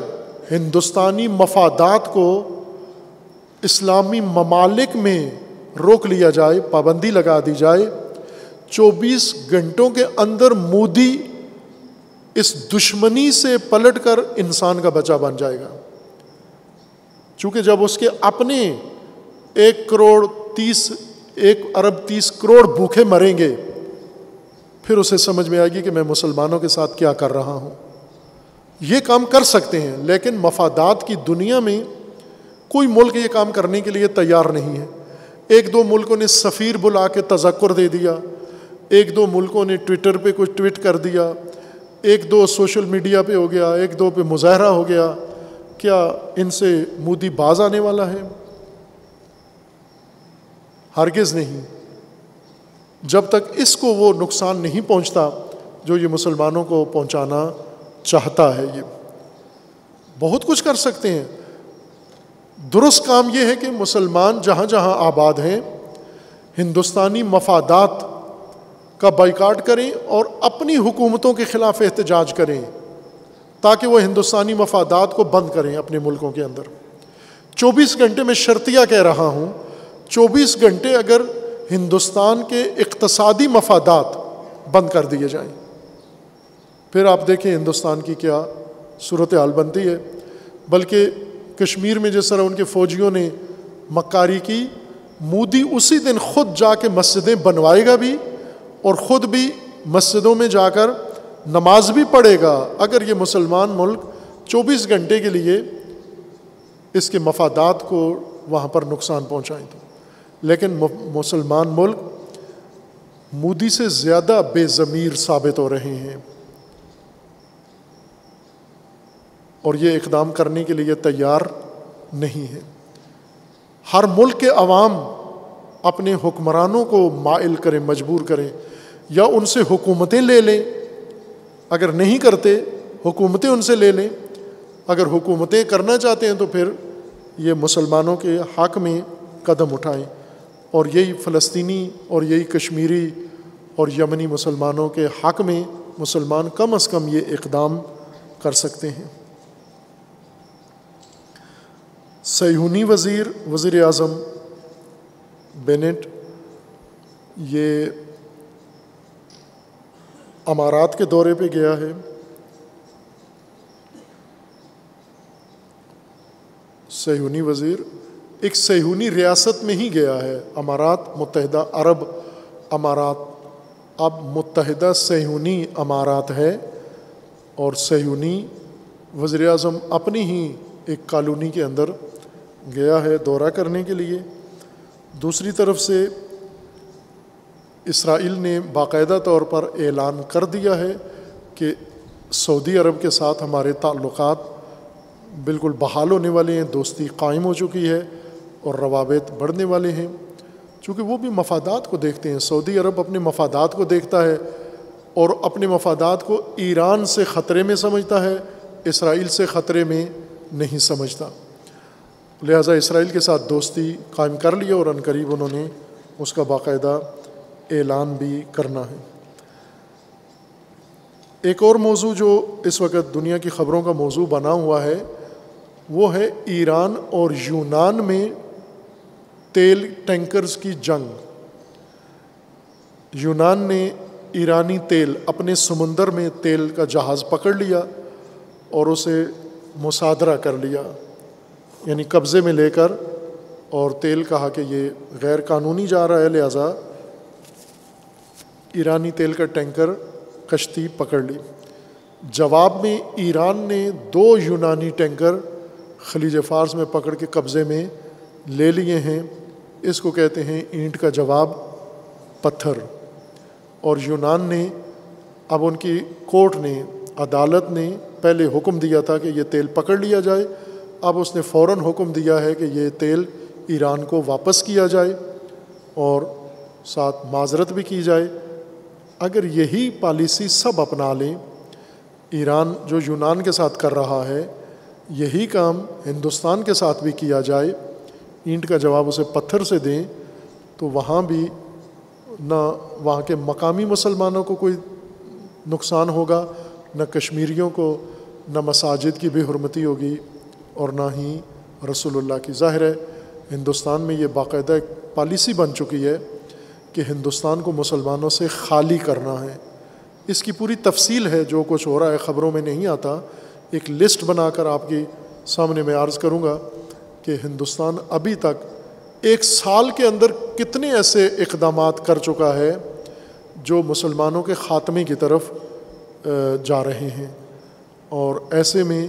ہندوستانی مفادات کو اسلامی ممالک میں روک لیا جائے، پابندی لگا دی جائے، 24 گھنٹوں کے اندر مودی اس دشمنی سے پلٹ کر انسان کا بچہ بن جائے گا۔ چونکہ جب اس کے اپنے 1 ارب 30 کروڑ بھوکے مریں گے، پھر اسے سمجھ میں آئے گی کہ میں مسلمانوں کے ساتھ کیا کر رہا ہوں۔ یہ کام کر سکتے ہیں، لیکن مفادات کی دنیا میں کوئی ملک یہ کام کرنے کے لیے تیار نہیں ہے۔ 1-2 ملکوں نے سفیر بلا کے تذکر دے دیا، 1-2 ملکوں نے ٹویٹر پہ کچھ ٹویٹ کر دیا، 1-2 سوشل میڈیا پہ ہو گیا، 1-2 پہ مظاہرہ ہو گیا۔ کیا ان سے مودی باز آنے والا ہے؟ ہرگز نہیں۔ جب تک اس کو وہ نقصان نہیں پہنچتا جو یہ مسلمانوں کو پہنچانا چاہتا ہے۔ یہ بہت کچھ کر سکتے ہیں۔ درست کام یہ ہے کہ مسلمان جہاں جہاں آباد ہیں ہندوستانی مفادات کا بائیکاٹ کریں اور اپنی حکومتوں کے خلاف احتجاج کریں تاکہ وہ ہندوستانی مفادات کو بند کریں اپنے ملکوں کے اندر۔ 24 گھنٹے میں شرطیہ کہہ رہا ہوں، 24 گھنٹے اگر ہندوستان کے اقتصادی مفادات بند کر دیے جائیں، پھر آپ دیکھیں ہندوستان کی کیا صورتحال بنتی ہے۔ بلکہ کشمیر میں جس طرح ان کے فوجیوں نے مکاری کی، مودی اسی دن خود جا کے مسجدیں بنوائے گا بھی اور خود بھی مسجدوں میں جا کر نماز بھی پڑھے گا اگر یہ مسلمان ملک 24 گھنٹے کے لیے اس کے مفادات کو وہاں پر نقصان پہنچائیں تو۔ لیکن مسلمان ملک مودی سے زیادہ بے ضمیر ثابت ہو رہے ہیں اور یہ اقدام کرنے کے لیے تیار نہیں ہے۔ ہر ملک کے عوام اپنے حکمرانوں کو مائل کریں، مجبور کریں، یا ان سے حکومتیں لے لیں، اگر نہیں کرتے حکومتیں ان سے لے لیں، اگر حکومتیں کرنا چاہتے ہیں تو پھر یہ مسلمانوں کے حق میں قدم اٹھائیں، اور یہی فلسطینی اور یہی کشمیری اور یمنی مسلمانوں کے حق میں مسلمان کم از کم یہ اقدام کر سکتے ہیں۔ صہیونی وزیر اعظم بینٹ یہ امارات کے دورے پہ گیا ہے۔ صہیونی وزیر ایک صہیونی ریاست میں ہی گیا ہے، امارات متحدہ عرب امارات، اب متحدہ صہیونی امارات ہے، اور صہیونی وزیر اعظم اپنی ہی ایک کالونی کے اندر گیا ہے دورہ کرنے کے لیے۔ دوسری طرف سے اسرائیل نے باقاعدہ طور پر اعلان کر دیا ہے کہ سعودی عرب کے ساتھ ہمارے تعلقات بالکل بحال ہونے والے ہیں، دوستی قائم ہو چکی ہے اور روابط بڑھنے والے ہیں، چونکہ وہ بھی مفادات کو دیکھتے ہیں۔ سعودی عرب اپنے مفادات کو دیکھتا ہے اور اپنے مفادات کو ایران سے خطرے میں سمجھتا ہے، اسرائیل سے خطرے میں نہیں سمجھتا، لہٰذا اسرائیل کے ساتھ دوستی قائم کر لی اور عنقریب انہوں نے اس کا باقاعدہ اعلان بھی کرنا ہے۔ ایک اور موضوع جو اس وقت دنیا کی خبروں کا موضوع بنا ہوا ہے وہ ہے ایران اور یونان میں تیل ٹینکرز کی جنگ۔ یونان نے ایرانی تیل اپنے سمندر میں تیل کا جہاز پکڑ لیا اور اسے مصادرہ کر لیا، یعنی قبضے میں لے کر، اور تیل کہا کہ یہ غیر قانونی جا رہا ہے، لہٰذا ایرانی تیل کا ٹینکر کشتی پکڑ لی۔ جواب میں ایران نے 2 یونانی ٹینکر خلیج فارس میں پکڑ کے قبضے میں لے لیے ہیں۔ اس کو کہتے ہیں اینٹ کا جواب پتھر۔ اور یونان نے اب ان کی کورٹ نے، عدالت نے پہلے حکم دیا تھا کہ یہ تیل پکڑ لیا جائے، اب اس نے فوراً حکم دیا ہے کہ یہ تیل ایران کو واپس کیا جائے اور ساتھ معذرت بھی کی جائے۔ اگر یہی پالیسی سب اپنا لیں، ایران جو یونان کے ساتھ کر رہا ہے یہی کام ہندوستان کے ساتھ بھی کیا جائے، اینٹ کا جواب اسے پتھر سے دیں، تو وہاں بھی نہ وہاں کے مقامی مسلمانوں کو کوئی نقصان ہوگا، نہ کشمیریوں کو، نہ مساجد کی بے حرمتی ہوگی، اور نہ ہی رسول اللہ کی۔ ظاہر ہے ہندوستان میں یہ باقاعدہ ایک پالیسی بن چکی ہے کہ ہندوستان کو مسلمانوں سے خالی کرنا ہے۔ اس کی پوری تفصیل ہے، جو کچھ ہو رہا ہے خبروں میں نہیں آتا، ایک لسٹ بنا کر آپ کی سامنے میں عرض کروں گا کہ ہندوستان ابھی تک 1 سال کے اندر کتنے ایسے اقدامات کر چکا ہے جو مسلمانوں کے خاتمے کی طرف جا رہے ہیں، اور ایسے میں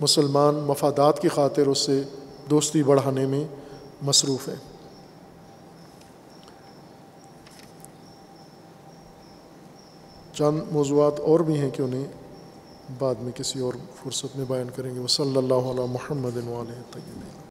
مسلمان مفادات کی خاطر اس سے دوستی بڑھانے میں مصروف ہے۔ چند موضوعات اور بھی ہیں کہ انہیں بعد میں کسی اور فرصت میں بیان کریں گے۔ وصلی اللہ علی محمد و آلہ الطیبین۔